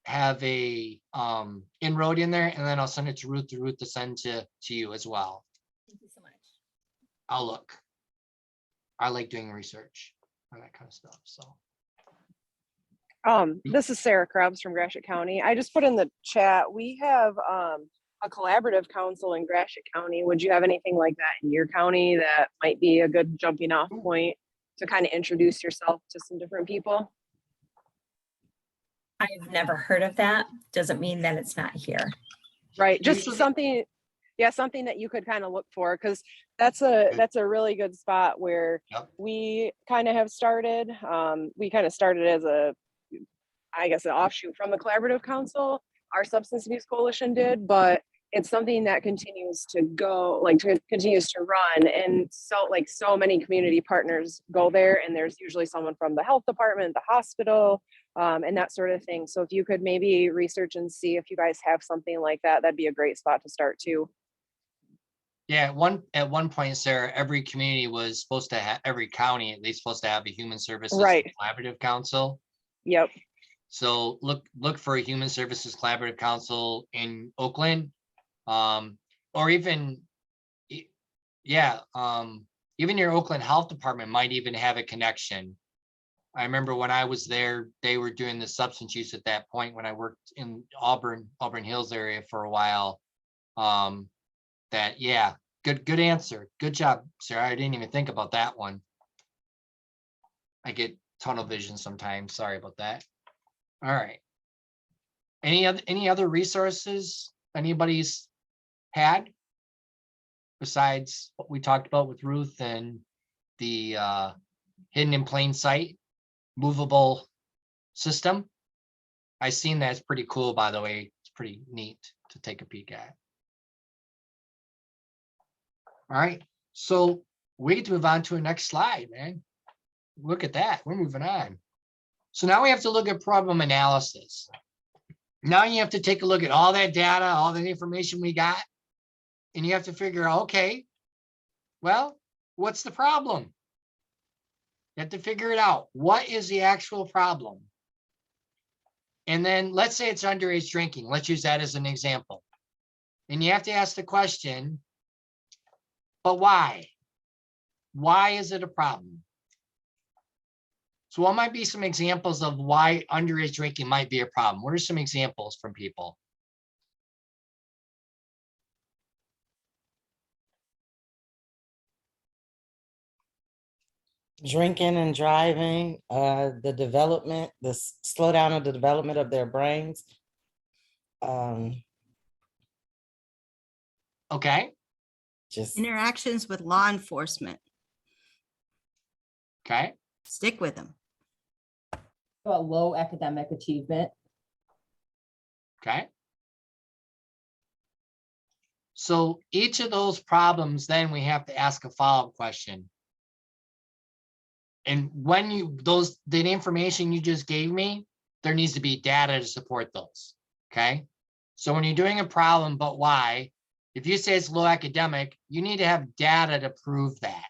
Speaker 2: have a inroad in there, and then I'll send it to Ruth to send to you as well.
Speaker 6: Thank you so much.
Speaker 2: I'll look. I like doing research on that kind of stuff. So
Speaker 7: This is Sarah Krebs from Gratiot County. I just put in the chat, we have a collaborative council in Gratiot County. Would you have anything like that in your county that might be a good jumping off point to kind of introduce yourself to some different people?
Speaker 6: I've never heard of that. Doesn't mean that it's not here.
Speaker 7: Right, just
Speaker 2: Usually-
Speaker 7: something, yeah, something that you could kind of look for, because that's a really good spot where
Speaker 2: Yep.
Speaker 7: we kind of have started. We kind of started as I guess, an offshoot from the collaborative council. Our substance abuse coalition did, but it's something that continues to go, continues to run. And so many community partners go there, and there's usually someone from the health department, the hospital, and that sort of thing. So if you could maybe research and see if you guys have something like that, that'd be a great spot to start too.
Speaker 2: yeah, at one point, Sarah, every community was supposed to have, every county at least supposed to have a human services
Speaker 7: Right.
Speaker 2: collaborative council.
Speaker 7: Yep.
Speaker 2: So look for a human services collaborative council in Oakland, or even, even your Oakland Health Department might even have a connection. I remember when I was there, they were doing the substance use at that point when I worked in Auburn Hills area for a while. Good answer. Good job, Sarah. I didn't even think about that one. I get tunnel vision sometimes. Sorry about that. All right. Any other resources anybody's had besides what we talked about with Ruth and the hidden in plain sight movable system? I've seen that. It's pretty cool, by the way. It's pretty neat to take a peek at. All right, so we get to move on to the next slide, man. Look at that. We're moving on. So now we have to look at problem analysis. Now you have to take a look at all that data, all the information we got, and you have to figure out, okay, well, what's the problem? You have to figure it out. What is the actual problem? And then let's say it's underage drinking. Let's use that as an example. And you have to ask the question, but why? Why is it a problem? So what might be some examples of why underage drinking might be a problem? What are some examples from people?
Speaker 5: Drinking and driving, the development, the slowdown of the development of their brains.
Speaker 2: Okay,
Speaker 5: Just
Speaker 4: Interactions with law enforcement.
Speaker 2: okay,
Speaker 4: Stick with them.
Speaker 8: About low academic achievement.
Speaker 2: okay. So each of those problems, then we have to ask a follow-up question. And when the information you just gave me, there needs to be data to support those, okay? So when you're doing a problem, but why? If you say it's low academic, you need to have data to prove that,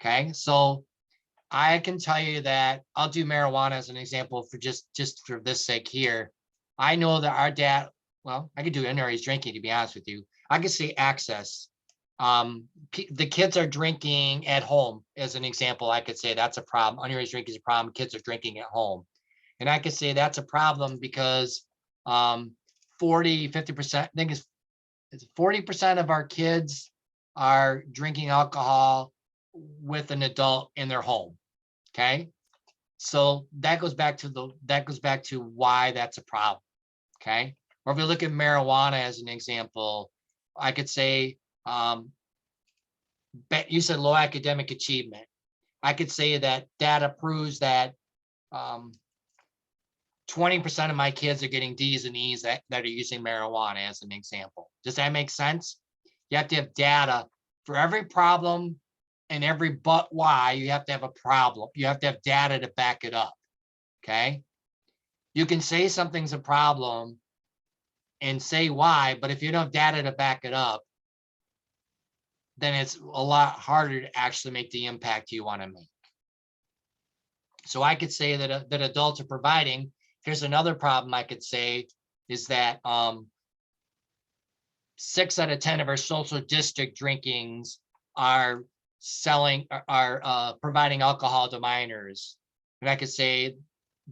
Speaker 2: okay? So I can tell you that I'll do marijuana as an example for just for this sake here. I know that our data, well, I could do underage drinking, to be honest with you. I could say access. The kids are drinking at home as an example. I could say that's a problem. Underage drinking is a problem. Kids are drinking at home. And I could say that's a problem because 50%, I think it's 40% of our kids are drinking alcohol with an adult in their home. Okay. So that goes back to why that's a problem. Okay. Or if we look at marijuana as an example, I could say, you said low academic achievement. I could say that data proves that 20% of my kids are getting D's and E's that are using marijuana as an example. Does that make sense? You have to have data for every problem and every but why. You have to have a problem. You have to have data to back it up. Okay. You can say something's a problem and say why, but if you don't have data to back it up, then it's a lot harder to actually make the impact you want to make. So I could say that that adults are providing. Here's another problem I could say is that 6 out of 10 of our social district drinkings are providing alcohol to minors. And I could say,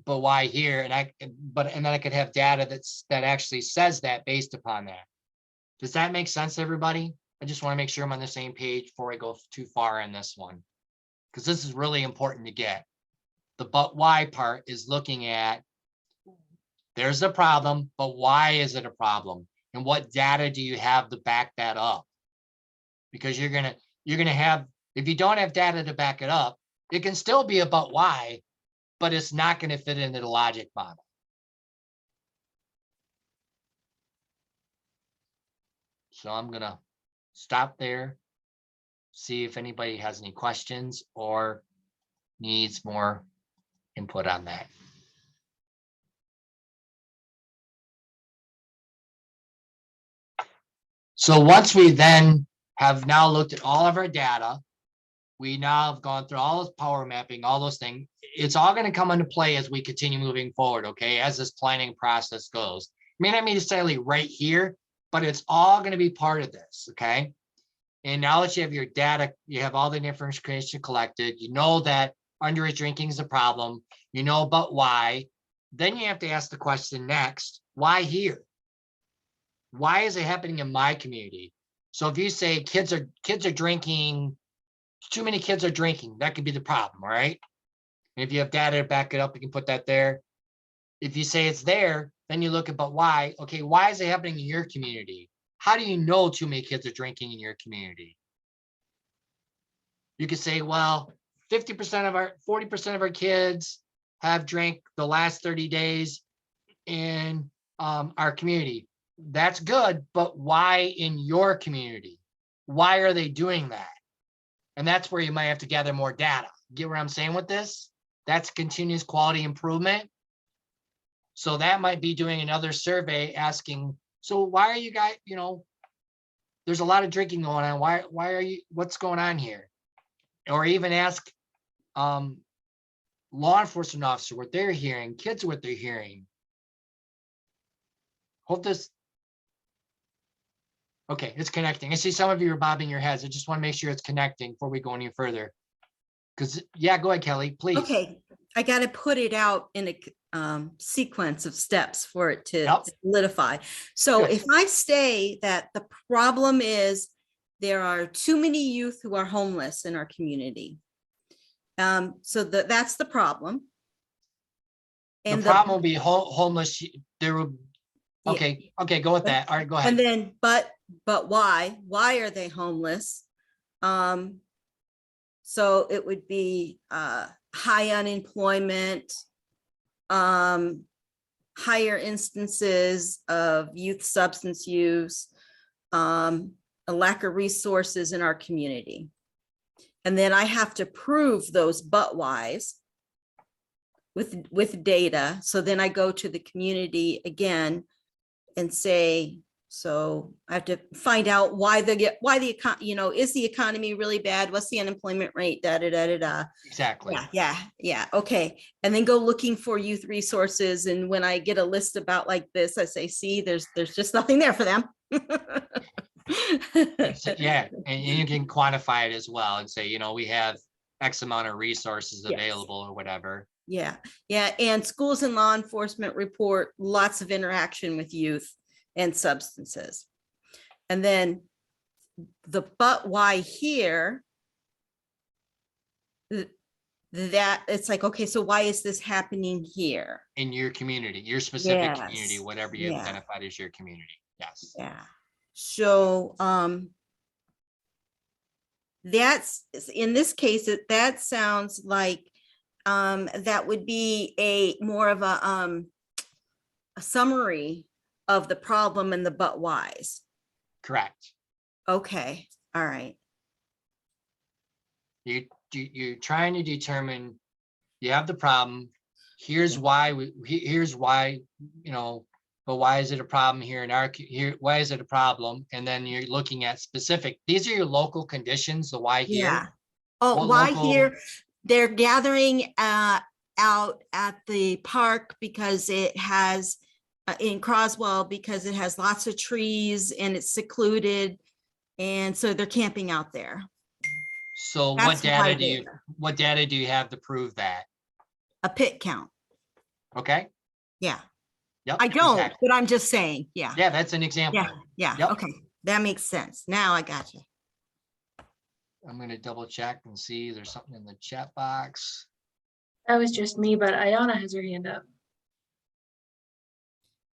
Speaker 2: but why here? And then I could have data that actually says that based upon that. Does that make sense, everybody? I just want to make sure I'm on the same page before I go too far in this one, because this is really important to get. The but why part is looking at, there's a problem, but why is it a problem? And what data do you have to back that up? Because you're gonna have, if you don't have data to back it up, it can still be about why, but it's not going to fit into the logic model. So I'm gonna stop there, see if anybody has any questions or needs more input on that. So once we then have now looked at all of our data, we now have gone through all this power mapping, all those things. It's all going to come into play as we continue moving forward, okay, as this planning process goes. It may not be necessarily right here, but it's all going to be part of this, okay? And now that you have your data, you have all the information collected, you know that underage drinking is a problem, you know about why, then you have to ask the question next, why here? Why is it happening in my community? So if you say kids are drinking, too many kids are drinking, that could be the problem, right? And if you have data to back it up, you can put that there. If you say it's there, then you look about why. Okay, why is it happening in your community? How do you know too many kids are drinking in your community? You could say, well, 40% of our kids have drank the last 30 days in our community. That's good, but why in your community? Why are they doing that? And that's where you might have to gather more data. Get what I'm saying with this? That's continuous quality improvement. So that might be doing another survey asking, so why are you guys, there's a lot of drinking going on. Why are you, what's going on here? Or even ask law enforcement officer what they're hearing, kids what they're hearing. Hope this, okay, it's connecting. I see some of you are bobbing your heads. I just want to make sure it's connecting before we go any further. Because, yeah, go ahead, Kelly, please.
Speaker 4: Okay, I got to put it out in a sequence of steps for it to
Speaker 2: Yep.
Speaker 4: solidify. So
Speaker 2: Good.
Speaker 4: if I say that the problem is there are too many youth who are homeless in our community. So that's the problem.
Speaker 2: The problem will be homeless. There will, okay, okay, go with that. All right, go ahead.
Speaker 4: And then, but why? Why are they homeless? So it would be high unemployment, higher instances of youth substance use, a lack of resources in our community. And then I have to prove those but whys with data. So then I go to the community again and say, so I have to find out is the economy really bad? What's the unemployment rate?
Speaker 2: Exactly.
Speaker 4: Yeah. Okay. And then go looking for youth resources. And when I get a list about like this, I say, see, there's just nothing there for them.
Speaker 2: Yeah, and you can quantify it as well and say, we have X amount of resources available or whatever.
Speaker 4: Yeah, yeah, and schools and law enforcement report lots of interaction with youth and substances. And then the but why here, that it's like, okay, so why is this happening here?
Speaker 2: In your community, your specific community,
Speaker 4: Yes,
Speaker 2: whatever you
Speaker 4: yeah.
Speaker 2: identified as your community. Yes.
Speaker 4: Yeah. So that's, in this case, that sounds like that would be a more of a summary of the problem and the but whys.
Speaker 2: Correct.
Speaker 4: Okay, all right.
Speaker 2: You're trying to determine, you have the problem. Here's why here's why, but why is it a problem here in our, here, why is it a problem? And then you're looking at specific, these are your local conditions, the why here.
Speaker 4: Yeah. Oh,
Speaker 2: What
Speaker 4: why
Speaker 2: local-
Speaker 4: here? They're gathering out at the park because it has in Croswell, because it has lots of trees and it's secluded. And so they're camping out there.
Speaker 2: So
Speaker 4: That's why
Speaker 2: what data do you have to prove that?
Speaker 4: a pit count.
Speaker 2: Okay.
Speaker 4: Yeah.
Speaker 2: Yep.
Speaker 4: I don't,
Speaker 2: exactly.
Speaker 4: but I'm just saying, yeah.
Speaker 2: Yeah, that's an example.
Speaker 4: Yeah, yeah,
Speaker 2: Yep.
Speaker 4: okay. That makes sense. Now I got you.
Speaker 2: I'm gonna double check and see there's something in the chat box.
Speaker 1: That was just me, but Ayana has her hand up.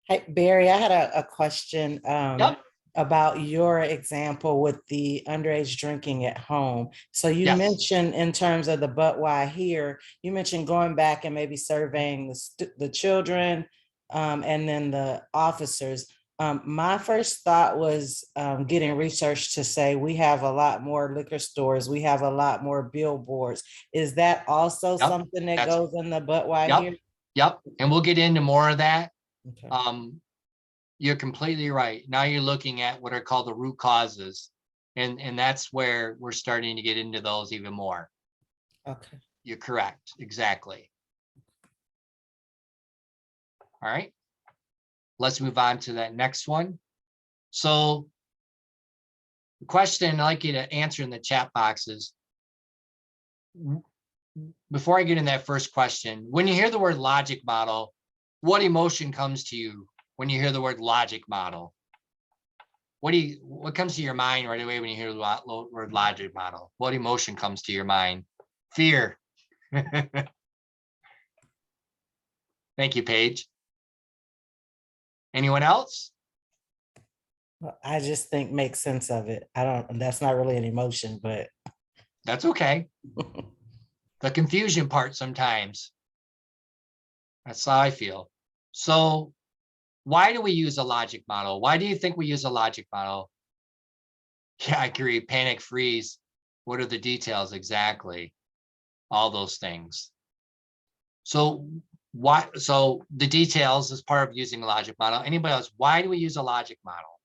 Speaker 5: Hey, Barry, I had a question
Speaker 2: Yep.
Speaker 5: about your example with the underage drinking at home. So you
Speaker 2: Yes.
Speaker 5: mentioned in terms of the but why here, you mentioned going back and maybe surveying the children and then the officers. My first thought was getting research to say we have a lot more liquor stores, we have a lot more billboards. Is that also
Speaker 2: Yep,
Speaker 5: something that
Speaker 2: that's-
Speaker 5: goes in the but why
Speaker 2: Yep.
Speaker 5: here?
Speaker 2: Yep. And we'll get into more of that.
Speaker 5: Okay.
Speaker 2: You're completely right. Now you're looking at what are called the root causes. And that's where we're starting to get into those even more.
Speaker 5: Okay.
Speaker 2: You're correct. Exactly. All right. Let's move on to that next one. So the question I'd like you to answer in the chat boxes. Before I get in that first question, when you hear the word logic model, what emotion comes to you when you hear the word logic model? What comes to your mind right away when you hear the word logic model? What emotion comes to your mind? Fear. Thank you, Paige. Anyone else?
Speaker 5: Well, I just think make sense of it. That's not really an emotion, but
Speaker 2: That's okay. The confusion part sometimes. That's how I feel. So why do we use a logic model? Why do you think we use a logic model? Yeah, I agree. Panic, freeze. What are the details exactly? All those things. So why? So the details is part of using a logic model. Anybody else? Why do we use a logic model?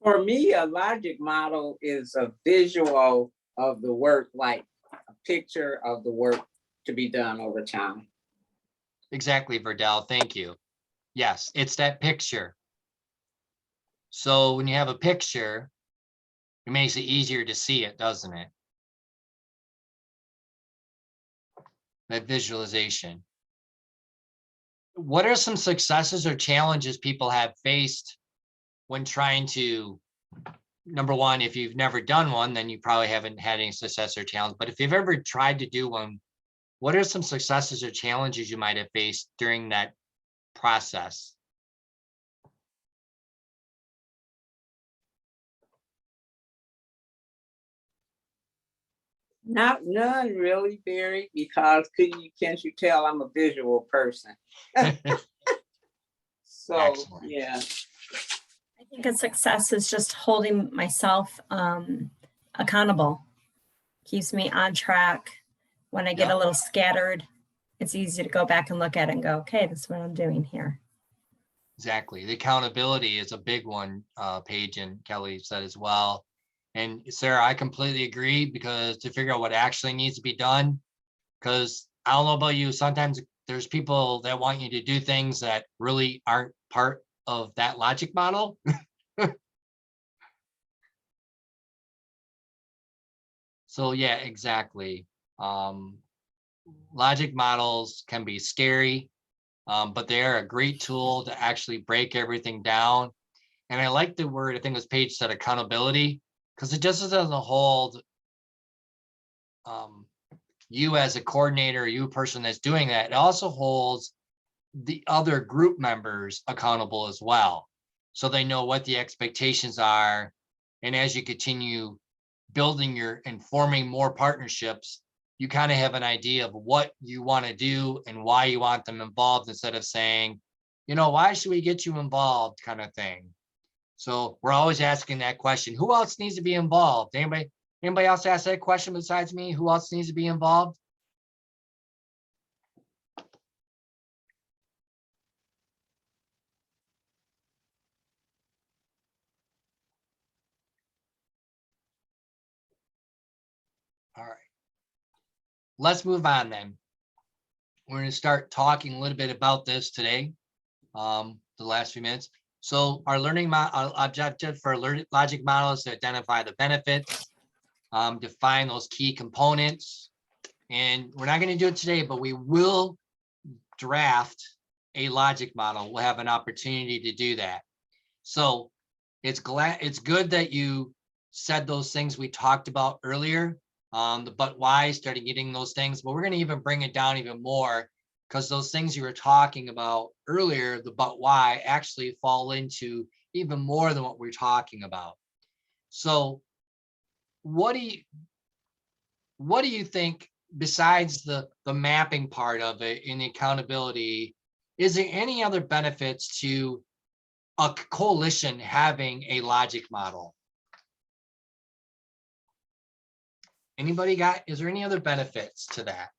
Speaker 9: For me, a logic model is a visual of the work, like a picture of the work to be done over time.
Speaker 2: Exactly, Verdell. Thank you. Yes, it's that picture. So when you have a picture, it makes it easier to see it, doesn't it? That visualization. What are some successes or challenges people have faced when trying to, number one, if you've never done one, then you probably haven't had any success or challenge. But if you've ever tried to do one, what are some successes or challenges you might have faced during that process?
Speaker 9: None really, Barry, because can't you tell I'm a visual person? So,
Speaker 2: Excellent.
Speaker 9: yeah.
Speaker 6: I think a success is just holding myself accountable. Keeps me on track. When I get
Speaker 2: Yep.
Speaker 6: a little scattered, it's easy to go back and look at it and go, okay, this is what I'm doing here.
Speaker 2: Exactly. The accountability is a big one, Paige and Kelly said as well. And Sarah, I completely agree, because to figure out what actually needs to be done, because I don't know about you, sometimes there's people that want you to do things that really aren't part of that logic model. So yeah, exactly. Logic models can be scary, but they are a great tool to actually break everything down. And I like the word, I think it was Paige said, accountability, because it just doesn't hold you as a coordinator, you a person that's doing that. It also holds the other group members accountable as well. So they know what the expectations are. And as you continue building and forming more partnerships, you kind of have an idea of what you want to do and why you want them involved, instead of saying, why should we get you involved, kind of thing. So we're always asking that question, who else needs to be involved? Anybody else ask that question besides me? Who else needs to be involved? All right. Let's move on then. We're going to start talking a little bit about this today, the last few minutes. So our our objective for logic model is to identify the benefits, define those key components. And we're not going to do it today, but we will draft a logic model. We'll have an opportunity to do that. So it's good that you said those things we talked about earlier. The but why, started getting those things, but we're going to even bring it down even more, because those things you were talking about earlier, the but why, actually fall into even more than what we're talking about. So what do you think, besides the mapping part of it and the accountability, is there any other benefits to a coalition having a logic model? Is there any other benefits to that?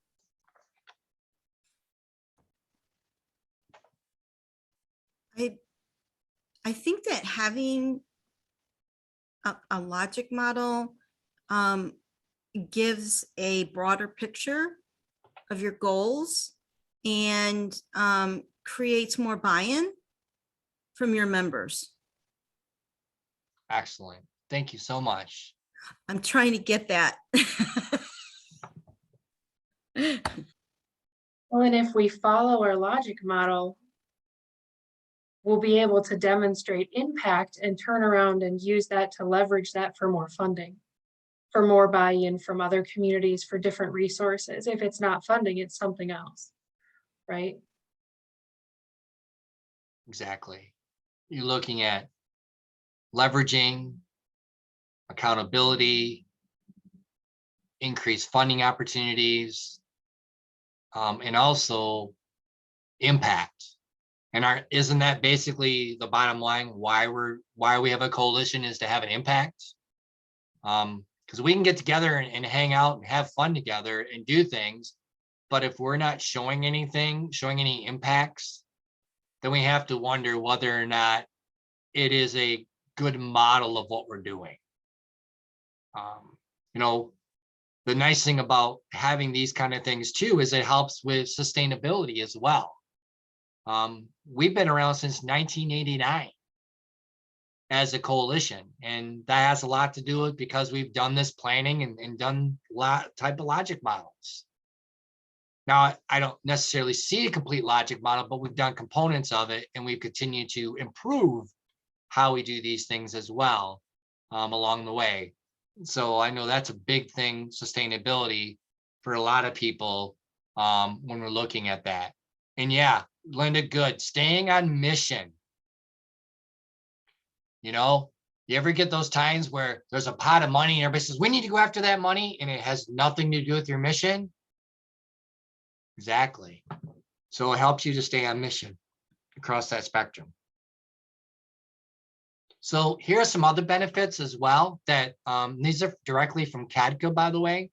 Speaker 4: I think that having a logic model gives a broader picture of your goals and creates more buy-in from your members.
Speaker 2: Excellent. Thank you so much.
Speaker 4: I'm trying to get that.
Speaker 1: Well, and if we follow our logic model, we'll be able to demonstrate impact and turn around and use that to leverage that for more funding, for more buy-in from other communities, for different resources. If it's not funding, it's something else, right?
Speaker 2: Exactly. You're looking at leveraging, accountability, increased funding opportunities, and also impact. And isn't that basically the bottom line? Why we have a coalition is to have an impact. Because we can get together and hang out and have fun together and do things, but if we're not showing any impacts, then we have to wonder whether or not it is a good model of what we're doing. The nice thing about having these kind of things too is it helps with sustainability as well. We've been around since 1989 as a coalition, and that has a lot to do with because we've done this planning and done type of logic models. Now, I don't necessarily see a complete logic model, but we've done components of it, and we've continued to improve how we do these things as well along the way. So I know that's a big thing, sustainability, for a lot of people when we're looking at that. And yeah, Linda, good. Staying on mission. You ever get those times where there's a pot of money and everybody says, we need to go after that money, and it has nothing to do with your mission? Exactly. So it helps you to stay on mission across that spectrum. So here are some other benefits as well that these are directly from CADCA, by the way.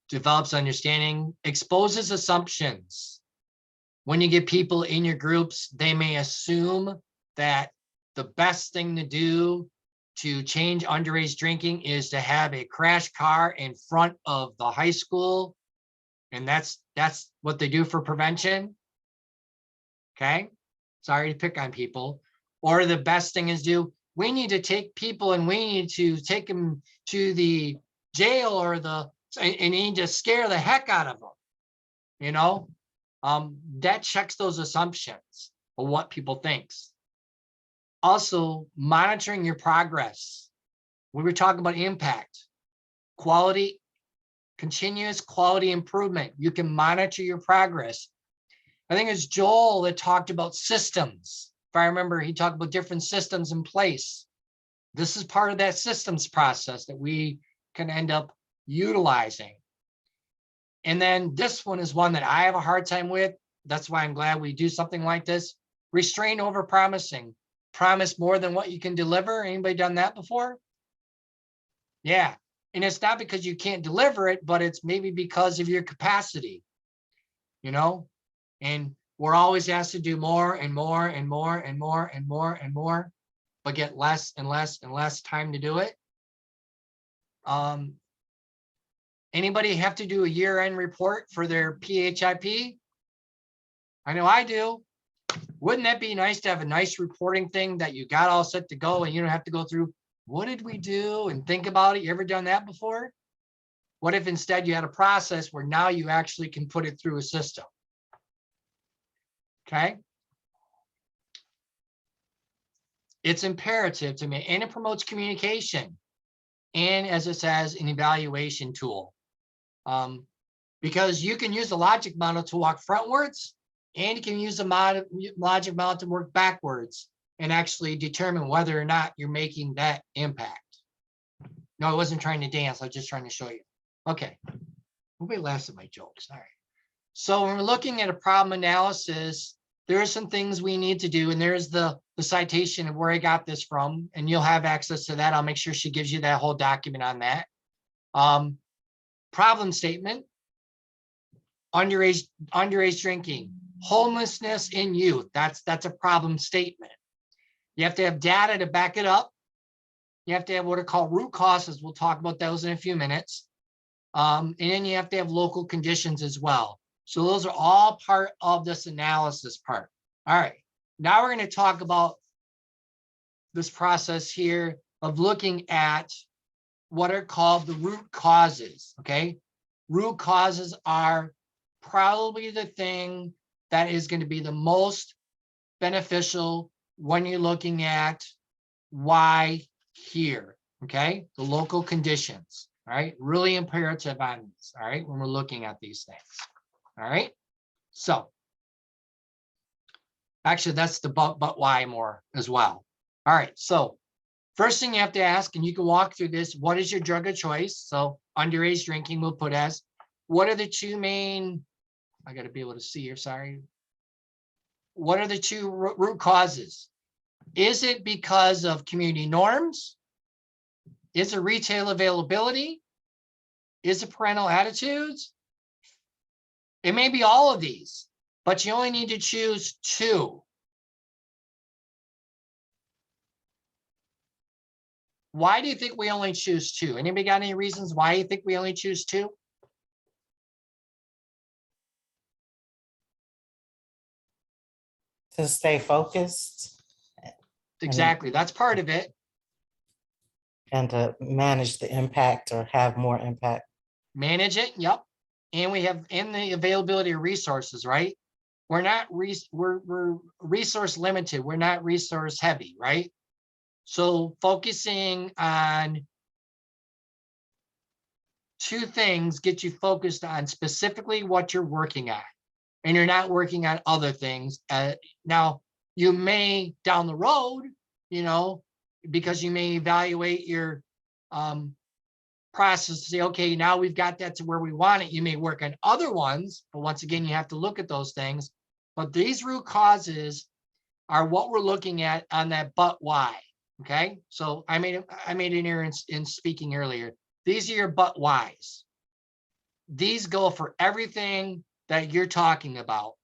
Speaker 2: Develops understanding, exposes assumptions. When you get people in your groups, they may assume that the best thing to do to change underage drinking is to have a crash car in front of the high school. And that's what they do for prevention. Okay. Sorry to pick on people. Or the best thing is we need to take people and we need to take them to the jail or and you need to scare the heck out of them, you know, that checks those assumptions of what people thinks. Also, monitoring your progress. We were talking about impact, quality, continuous quality improvement. You can monitor your progress. I think it's Joel that talked about systems. If I remember, he talked about different systems in place. This is part of that systems process that we can end up utilizing. And then this one is one that I have a hard time with. That's why I'm glad we do something like this. Restrain over promising. Promise more than what you can deliver. Anybody done that before? Yeah. And it's not because you can't deliver it, but it's maybe because of your capacity, you know, and we're always asked to do more and more and more and more and more and more, but get less and less and less time to do it. Anybody have to do a year-end report for their PHIP? I know I do. Wouldn't that be nice to have a nice reporting thing that you got all set to go and you don't have to go through, what did we do and think about it? You ever done that before? What if instead you had a process where now you actually can put it through a system? Okay. It's imperative to me, and it promotes communication. And as it says, an evaluation tool. Because you can use the logic model to walk frontwards, and you can use the logic model to work backwards and actually determine whether or not you're making that impact. No, I wasn't trying to dance. I was just trying to show you. Okay. Nobody laughs at my jokes. All right. So when we're looking at a problem analysis, there are some things we need to do. And there's the citation of where I got this from. And you'll have access to that. I'll make sure she gives you that whole document on that. Problem statement. Underage drinking. Homelessness in youth. That's a problem statement. You have to have data to back it up. You have to have what are called root causes. We'll talk about those in a few minutes. And then you have to have local conditions as well. So those are all part of this analysis part. All right. Now we're going to talk about this process here of looking at what are called the root causes. Okay. Root causes are probably the thing that is going to be the most beneficial when you're looking at why here, okay? The local conditions, all right? Really imperative on this, all right? When we're looking at these things, all right? So, actually that's the but why more as well. All right, so first thing you have to ask, and you can walk through this, what is your drug of choice? So underage drinking we'll put as, what are the two main, I gotta be able to see here, sorry. What are the two root causes? Is it because of community norms? Is it retail availability? Is it parental attitudes? It may be all of these, but you only need to choose two. Why do you think we only choose two? Anybody got any reasons why you think we only choose two?
Speaker 5: To stay focused
Speaker 2: Exactly, that's part of it.
Speaker 5: and to manage the impact or have more impact.
Speaker 2: Manage it, yep. And we have in the availability of resources, right? We're not we're resource limited. We're not resource heavy, right? So focusing on two things get you focused on specifically what you're working on, and you're not working on other things. Now you may down the road, you know, because you may evaluate your process to say, okay, now we've got that to where we want it. You may work on other ones, but once again, you have to look at those things. But these root causes are what we're looking at on that but why. Okay, so I made an error in speaking earlier. These are your but whys. These go for everything that you're talking about.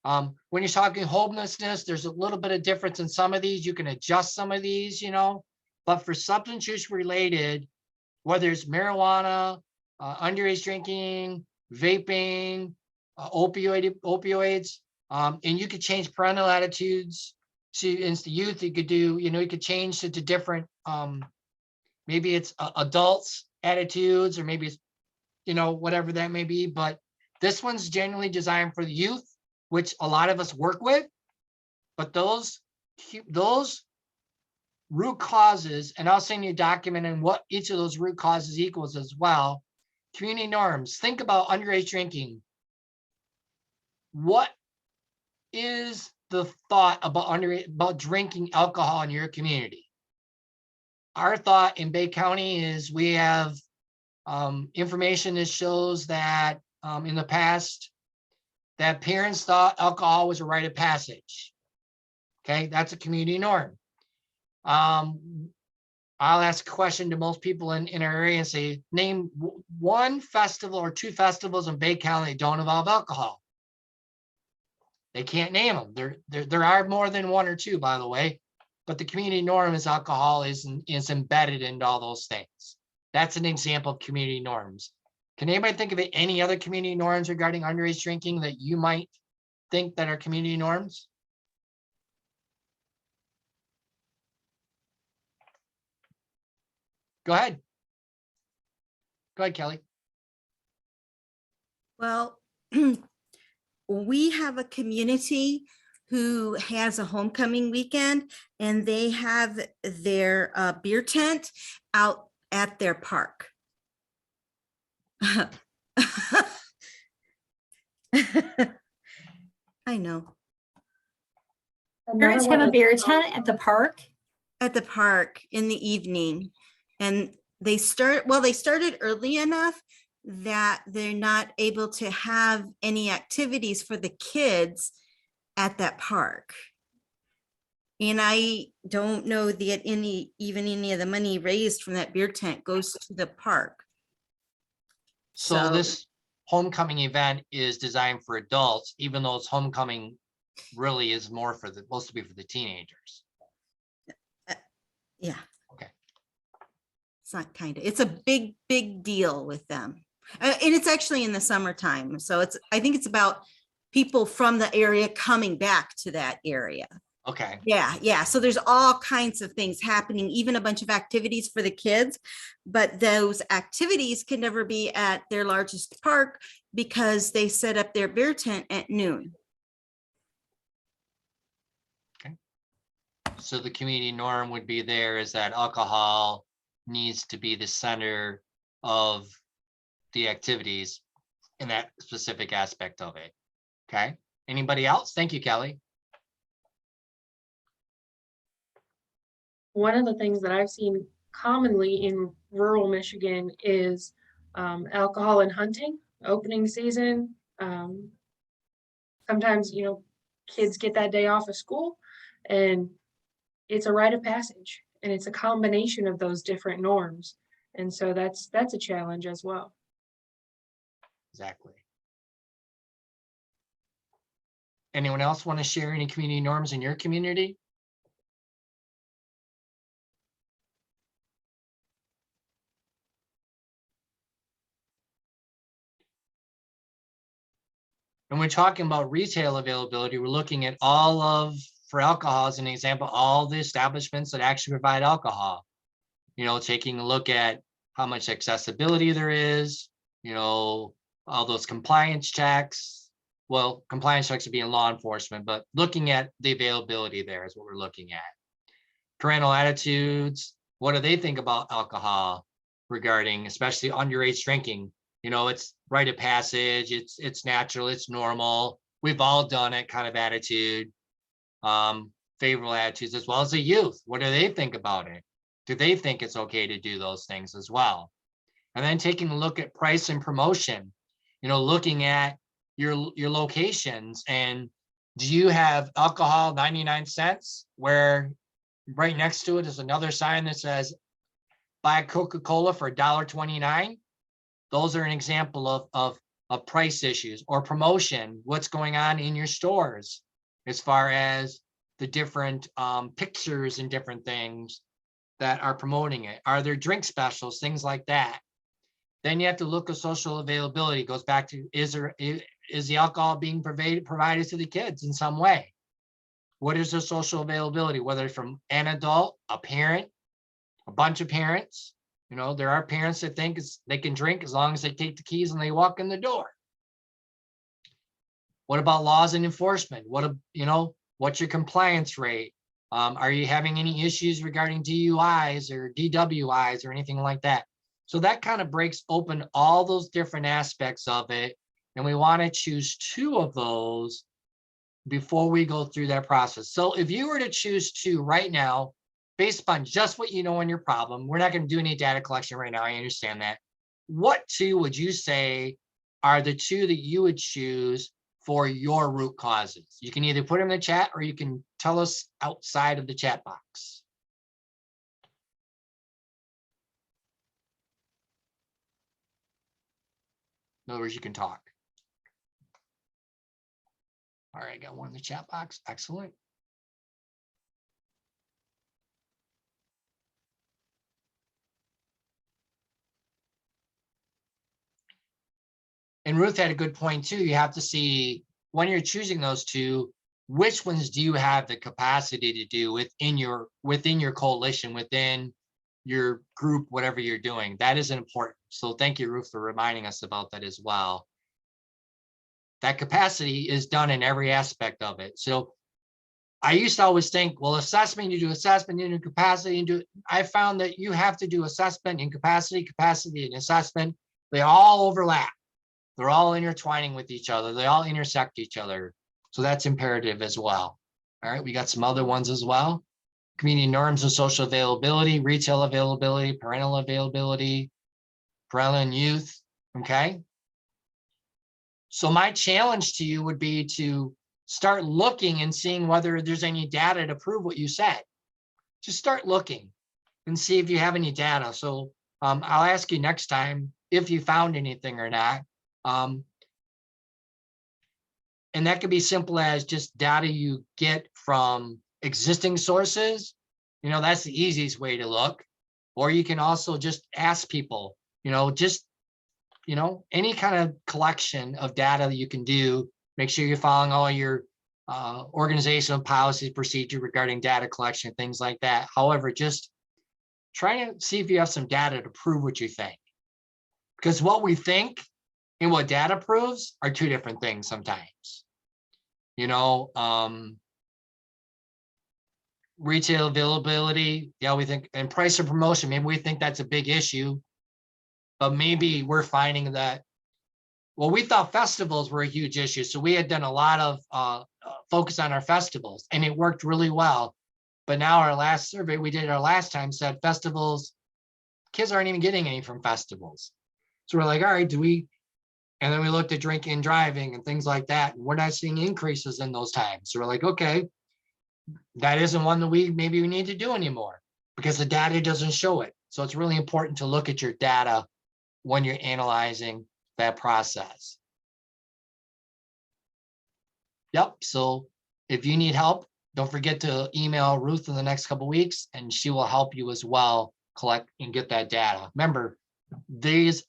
Speaker 2: When you're talking homelessness, there's a little bit of difference in some of these. You can adjust some of these, you know, but for substance use related, whether it's marijuana, underage drinking, vaping, opioids, and you could change parental attitudes to into youth. You could do, you know, you could change it to different, maybe it's adults attitudes, or maybe, whatever that may be, but this one's generally designed for the youth, which a lot of us work with. But those root causes, and I'll send you a document on what each of those root causes equals as well. Community norms. Think about underage drinking. What is the thought about drinking alcohol in your community? Our thought in Bay County is we have information that shows that in the past that parents thought alcohol was a rite of passage. Okay, that's a community norm. I'll ask a question to most people in our area and say, name one festival or two festivals in Bay County that don't involve alcohol. They can't name them. There are more than one or two, by the way, but the community norm is alcohol is embedded into all those things. That's an example of community norms. Can anybody think of any other community norms regarding underage drinking that you might think that are community norms? Go ahead. Go ahead, Kelly.
Speaker 4: Well, we have a community who has a homecoming weekend, and they have their beer tent out at their park. I know.
Speaker 6: Parents have a beer tent at the park?
Speaker 4: At the park in the evening, and they started early enough that they're not able to have any activities for the kids at that park. And I don't know that any of the money raised from that beer tent goes to the park.
Speaker 2: So this homecoming event is designed for adults, even though it's homecoming really is more supposed to be for the teenagers.
Speaker 4: Yeah.
Speaker 2: Okay.
Speaker 4: It's not it's a big deal with them. And it's actually in the summertime. So I think it's about people from the area coming back to that area.
Speaker 2: Okay.
Speaker 4: Yeah. So there's all kinds of things happening, even a bunch of activities for the kids, but those activities can never be at their largest park because they set up their beer tent at noon.
Speaker 2: Okay. So the community norm would be there is that alcohol needs to be the center of the activities in that specific aspect of it. Okay. Anybody else? Thank you, Kelly.
Speaker 1: One of the things that I've seen commonly in rural Michigan is alcohol and hunting, opening season. Sometimes, kids get that day off of school, and it's a rite of passage, and it's a combination of those different norms. And so that's a challenge as well.
Speaker 2: Exactly. Anyone else want to share any community norms in your community? And we're talking about retail availability. We're looking at for alcohol as an example, all the establishments that actually provide alcohol. Taking a look at how much accessibility there is, all those compliance checks. Well, compliance checks would be in law enforcement, but looking at the availability there is what we're looking at. Parental attitudes. What do they think about alcohol regarding, especially underage drinking? It's rite of passage, it's natural, it's normal. We've all done it kind of attitude. Favorable attitudes as well as the youth. What do they think about it? Do they think it's okay to do those things as well? And then taking a look at price and promotion, looking at your locations, and do you have alcohol 99 cents where right next to it is another sign that says buy a Coca-Cola for $1.29? Those are an example of price issues or promotion. What's going on in your stores as far as the different pictures and different things that are promoting it? Are there drink specials, things like that? Then you have to look at social availability. It goes back to, is the alcohol being provided to the kids in some way? What is the social availability, whether from an adult, a parent, a bunch of parents? You know, there are parents that think they can drink as long as they take the keys and they walk in the door. What about laws and enforcement? What's your compliance rate? Are you having any issues regarding DUIs or DWIs or anything like that? So that kind of breaks open all those different aspects of it. And we want to choose 2 of those before we go through that process. So if you were to choose 2 right now, based upon just what you know on your problem, we're not going to do any data collection right now. I understand that. What 2 would you say are the 2 that you would choose for your root causes? You can either put them in the chat or you can tell us outside of the chat box. In other words, you can talk. All right, I got one in the chat box. Excellent. And Ruth had a good point too. You have to see when you're choosing those 2, which ones do you have the capacity to do within your coalition, within your group, whatever you're doing. That is important. So thank you, Ruth, for reminding us about that as well. That capacity is done in every aspect of it. So I used to always think, well, assessment, you do assessment, you do capacity, you do. I found that you have to do assessment and capacity and assessment. They all overlap. They're all intertwining with each other. They all intersect each other. So that's imperative as well. All right, we got some other ones as well. Community norms of social availability, retail availability, parental availability, parental and youth. Okay. So my challenge to you would be to start looking and seeing whether there's any data to prove what you said. Just start looking and see if you have any data. So I'll ask you next time if you found anything or not. And that could be simple as just data you get from existing sources. You know, that's the easiest way to look. Or you can also just ask people, any kind of collection of data that you can do. Make sure you're following all your organizational policies, procedure regarding data collection, things like that. However, just try to see if you have some data to prove what you think. Because what we think and what data proves are 2 different things sometimes. Retail availability, yeah, we think, and price of promotion, maybe we think that's a big issue, but maybe we're finding that, well, we thought festivals were a huge issue. So we had done a lot of focus on our festivals and it worked really well. But now our last survey we did our last time said festivals, kids aren't even getting any from festivals. So we're like, all right, and then we looked at drinking and driving and things like that. And we're not seeing increases in those times. So we're like, okay, that isn't one that maybe we need to do anymore because the data doesn't show it. So it's really important to look at your data when you're analyzing that process. Yep. So if you need help, don't forget to email Ruth in the next couple of weeks and she will help you as well collect and get that data. Remember, these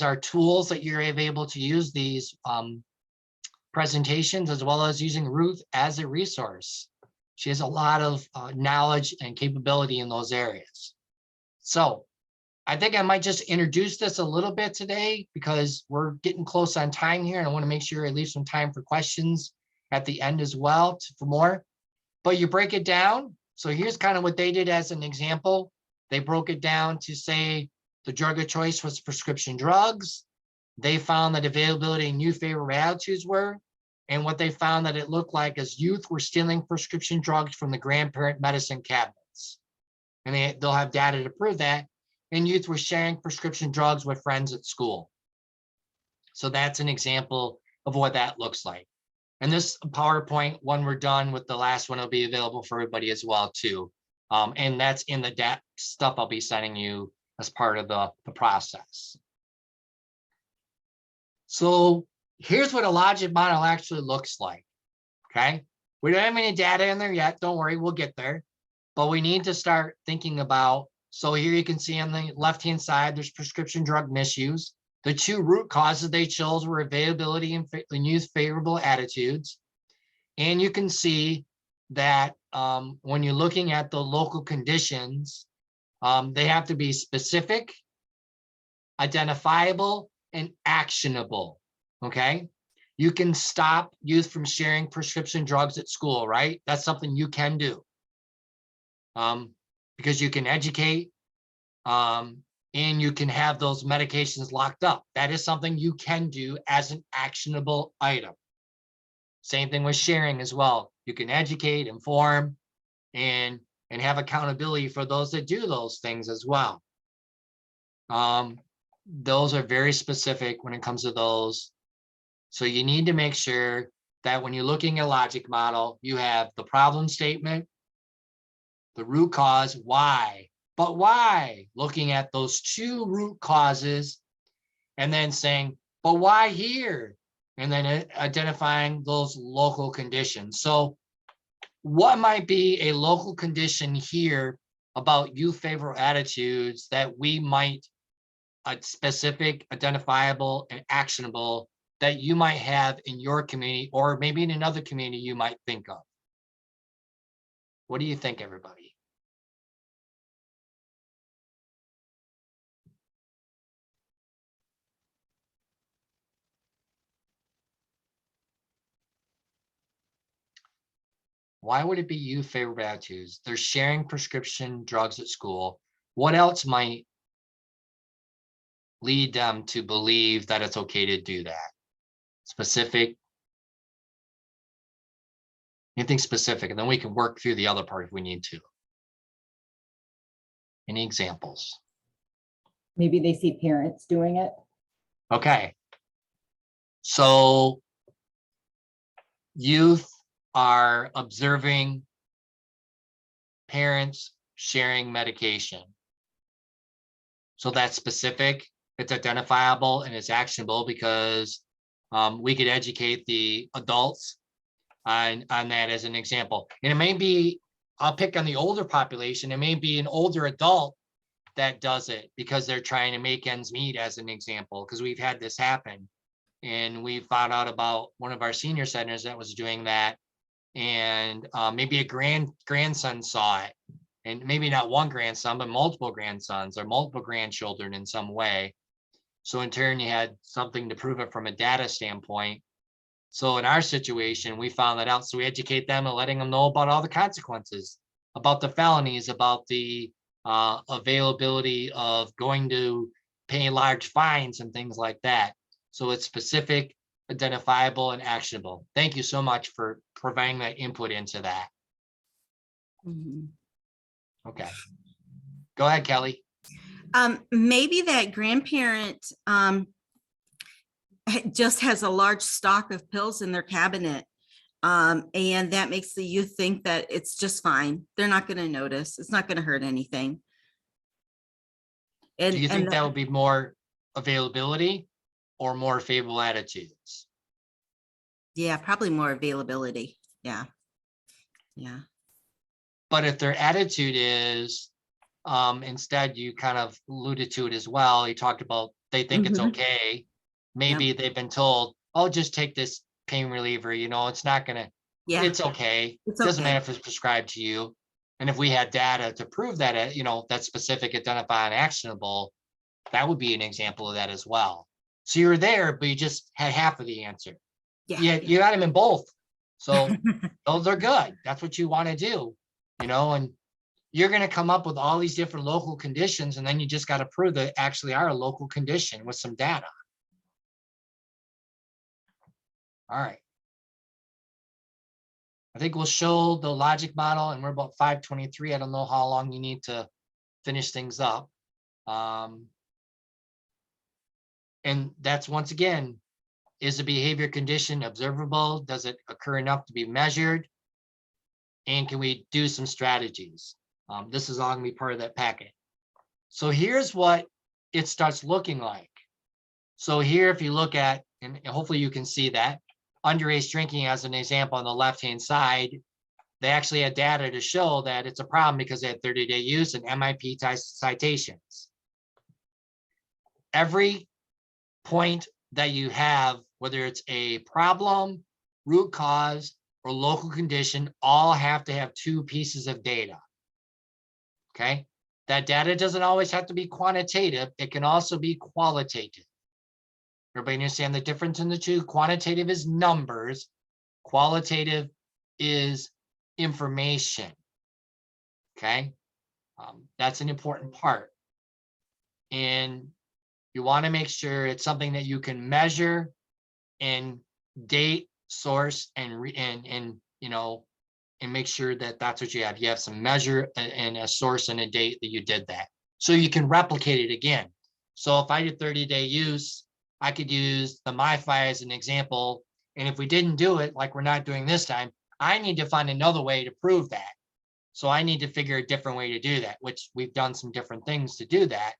Speaker 2: are tools that you're able to use, these presentations, as well as using Ruth as a resource. She has a lot of knowledge and capability in those areas. So I think I might just introduce this a little bit today because we're getting close on time here and I want to make sure I leave some time for questions at the end as well for more. But you break it down. So here's kind of what they did as an example. They broke it down to say the drug of choice was prescription drugs. They found that availability and youth favorable attitudes were, and what they found that it looked like is youth were stealing prescription drugs from the grandparent medicine cabinets. And they'll have data to prove that. And youth were sharing prescription drugs with friends at school. So that's an example of what that looks like. And this PowerPoint, when we're done with the last one, will be available for everybody as well too. And that's in the stuff I'll be sending you as part of the process. So here's what a logic model actually looks like, okay? We don't have any data in there yet, don't worry, we'll get there. But we need to start thinking about, so here you can see on the left-hand side, there's prescription drug misuse. The 2 root causes they chose were availability and youth favorable attitudes. And you can see that when you're looking at the local conditions, They have to be specific, identifiable, and actionable, okay? You can stop youth from sharing prescription drugs at school, right? That's something you can do. Because you can educate, and you can have those medications locked up. That is something you can do as an actionable item. Same thing with sharing as well. You can educate, inform, and have accountability for those that do those things as well. Those are very specific when it comes to those. So you need to make sure that when you're looking at a logic model, you have the problem statement, the root cause, why, but why? Looking at those two root causes and then saying, but why here? And then identifying those local conditions. So what might be a local condition here about youth favorable attitudes that we might, a specific, identifiable, and actionable that you might have in your community, or maybe in another community you might think of? What do you think, everybody? Why would it be youth favorable attitudes? They're sharing prescription drugs at school. What else might lead them to believe that it's okay to do that? Specific? Anything specific, and then we can work through the other part if we need to. Any examples?
Speaker 8: Maybe they see parents doing it.
Speaker 2: Okay. So youth are observing parents sharing medication. So that's specific, it's identifiable, and it's actionable because we could educate the adults on that as an example. And it may be, I'll pick on the older population, it may be an older adult that does it because they're trying to make ends meet, as an example, because we've had this happen. And we found out about one of our senior centers that was doing that. And maybe a grandson saw it, and maybe not one grandson, but multiple grandsons or multiple grandchildren in some way. So in turn, you had something to prove it from a data standpoint. So in our situation, we found that out. So we educate them and letting them know about all the consequences, about the felonies, about the availability of going to pay large fines and things like that. So it's specific, identifiable, and actionable. Thank you so much for providing that input into that.
Speaker 4: Mhm.
Speaker 2: Okay. Go ahead, Kelly.
Speaker 4: Maybe that grandparent just has a large stock of pills in their cabinet. And that makes the youth think that it's just fine. They're not going to notice. It's not going to hurt anything. And
Speaker 2: Do you think that would be more availability or more favorable attitudes?
Speaker 4: yeah, probably more availability. Yeah. Yeah.
Speaker 2: But if their attitude is, instead, you kind of alluded to it as well. You talked about they think it's
Speaker 4: Mhm.
Speaker 2: okay. Maybe they've been told, oh, just take this pain reliever, you know, it's not gonna,
Speaker 4: Yeah.
Speaker 2: it's okay.
Speaker 4: It's
Speaker 2: Doesn't
Speaker 4: okay.
Speaker 2: matter if it's prescribed to you. And if we had data to prove that, you know, that's specific, identified, and actionable, that would be an example of that as well. So you're there, but you just had half of the answer.
Speaker 4: Yeah.
Speaker 2: You got them in both. So those are good. That's what you want to do, you know, and you're going to come up with all these different local conditions, and then you just got to prove that actually are a local condition with some data. All right. I think we'll show the logic model, and we're about 5:23. I don't know how long you need to finish things up. And that's, once again, is a behavior condition observable? Does it occur enough to be measured? And can we do some strategies? This is all gonna be part of that packet. So here's what it starts looking like. So here, if you look at, and hopefully you can see that, underage drinking as an example on the left-hand side, they actually had data to show that it's a problem because they had 30-day use and MIP citations. Every point that you have, whether it's a problem, root cause, or local condition, all have to have two pieces of data. Okay, That data doesn't always have to be quantitative. It can also be qualitative. Everybody understand the difference in the two? Quantitative is numbers. Qualitative is information. Okay. That's an important part. And you want to make sure it's something that you can measure and date, source, and you know, and make sure that that's what you have. You have some measure and a source and a date that you did that. So you can replicate it again. So if I did 30-day use, I could use the MiFi as an example. And if we didn't do it, like we're not doing this time, I need to find another way to prove that. So I need to figure a different way to do that, which we've done some different things to do that.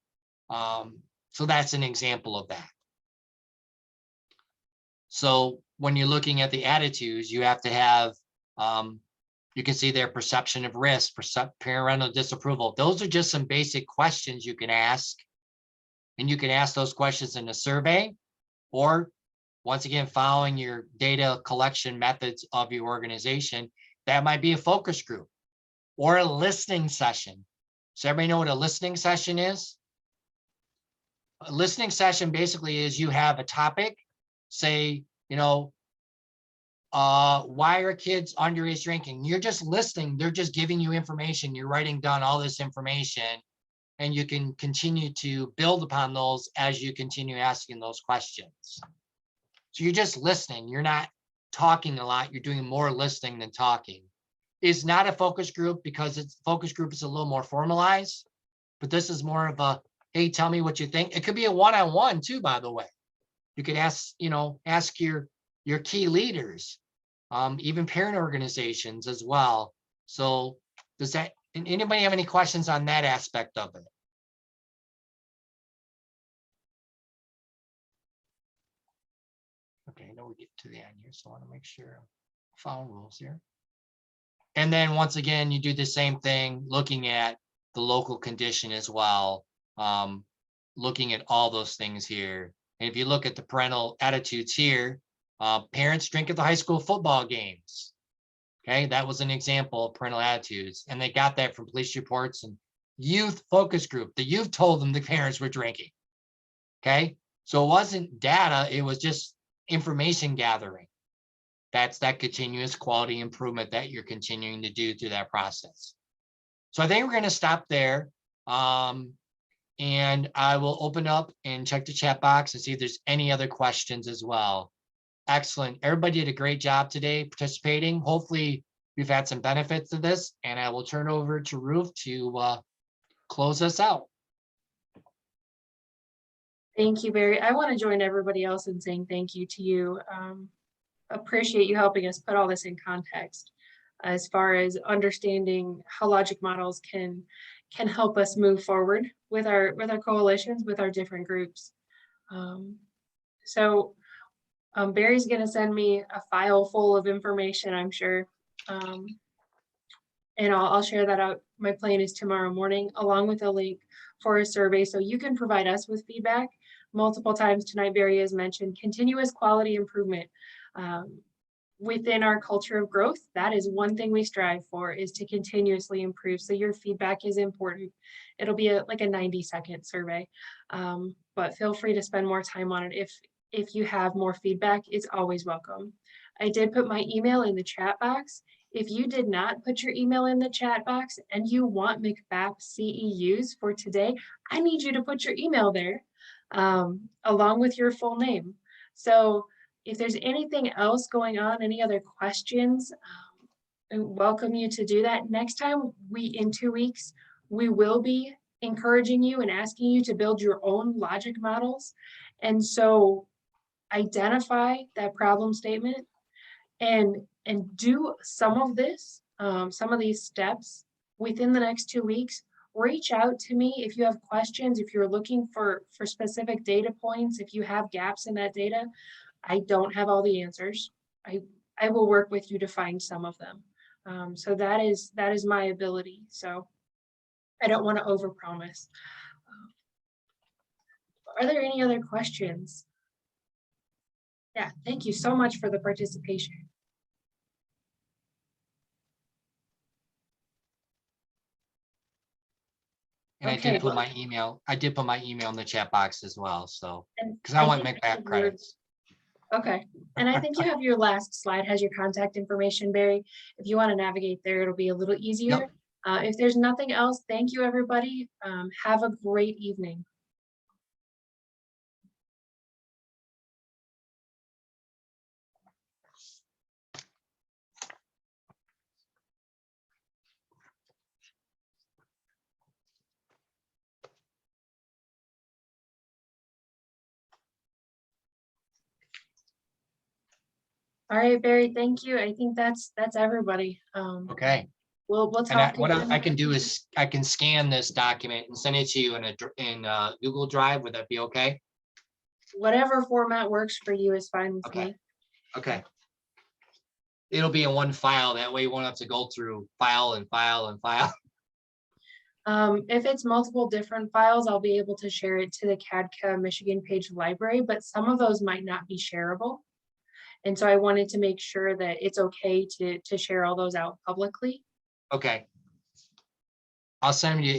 Speaker 2: So that's an example of that. So when you're looking at the attitudes, you have to have, you can see their perception of risk, parental disapproval. Those are just some basic questions you can ask. And you can ask those questions in a survey, or once again, following your data collection methods of your organization, that might be a focus group or a listening session. So everybody know what a listening session is? A listening session basically is you have a topic, say, you know, why are kids underage drinking? You're just listening. They're just giving you information. You're writing down all this information, and you can continue to build upon those as you continue asking those questions. So you're just listening. You're not talking a lot. You're doing more listening than talking. It's not a focus group because it's focus group is a little more formalized, but this is more of a, hey, tell me what you think. It could be a one-on-one too, by the way. You could ask, you know, ask your key leaders, even parent organizations as well. So does that, anybody have any questions on that aspect of it? Okay, I know we get to the end here, so I want to make sure I'm following rules here. And then once again, you do the same thing, looking at the local condition as well, looking at all those things here. And if you look at the parental attitudes here, parents drink at the high school football games. Okay, that was an example of parental attitudes. And they got that from police reports and youth focus group. The youth told them the parents were drinking. Okay, so it wasn't data, it was just information gathering. That's that continuous quality improvement that you're continuing to do through that process. So I think we're going to stop there. And I will open up and check the chat box and see if there's any other questions as well. Excellent. Everybody did a great job today participating. Hopefully we've had some benefits of this, and I will turn over to Ruth to close us out.
Speaker 1: Thank you, Barry. I want to join everybody else in saying thank you to you. Appreciate you helping us put all this in context as far as understanding how logic models can help us move forward with our coalitions, with our different groups. So Barry's going to send me a file full of information, I'm sure. And I'll share that out. My plan is tomorrow morning, along with a link for a survey, so you can provide us with feedback. Multiple times tonight, Barry has mentioned continuous quality improvement. Within our culture of growth, that is one thing we strive for, is to continuously improve. So your feedback is important. It'll be like a 90-second survey, but feel free to spend more time on it. If you have more feedback, it's always welcome. I did put my email in the chat box. If you did not put your email in the chat box and you want McBAP CEUs for today, I need you to put your email there along with your full name. So if there's anything else going on, any other questions, I welcome you to do that. Next time, in 2 weeks, we will be encouraging you and asking you to build your own logic models. And so identify that problem statement and do some of this, some of these steps within the next 2 weeks. Reach out to me if you have questions, if you're looking for specific data points, if you have gaps in that data. I don't have all the answers. I will work with you to find some of them. So that is my ability. So I don't want to overpromise. Are there any other questions? Yeah, thank you so much for the participation.
Speaker 2: And I
Speaker 1: Okay,
Speaker 2: did put
Speaker 1: well-
Speaker 2: my email, in the chat box as well, so,
Speaker 1: And
Speaker 2: because I want
Speaker 1: think
Speaker 2: to make
Speaker 1: you have
Speaker 2: back
Speaker 1: your-
Speaker 2: credits.
Speaker 1: Okay, and I think you have your last slide has your contact information, Barry. If you want to navigate there, it'll be a little easier. If there's nothing else, thank you, everybody. Have a great evening. All right, Barry, thank you. I think that's everybody.
Speaker 2: Okay.
Speaker 1: We'll
Speaker 2: And I,
Speaker 1: talk
Speaker 2: what I
Speaker 1: again.
Speaker 2: can do is I can scan this document and send it to you in Google Drive. Would that be okay?
Speaker 1: Whatever format works for you is fine with
Speaker 2: Okay.
Speaker 1: me.
Speaker 2: Okay. It'll be in one file. That way you won't have to go through file and file and file.
Speaker 1: If it's multiple different files, I'll be able to share it to the CADCA Michigan Page Library, but some of those might not be shareable. And so I wanted to make sure that it's okay to share all those out publicly.
Speaker 2: Okay. I'll send you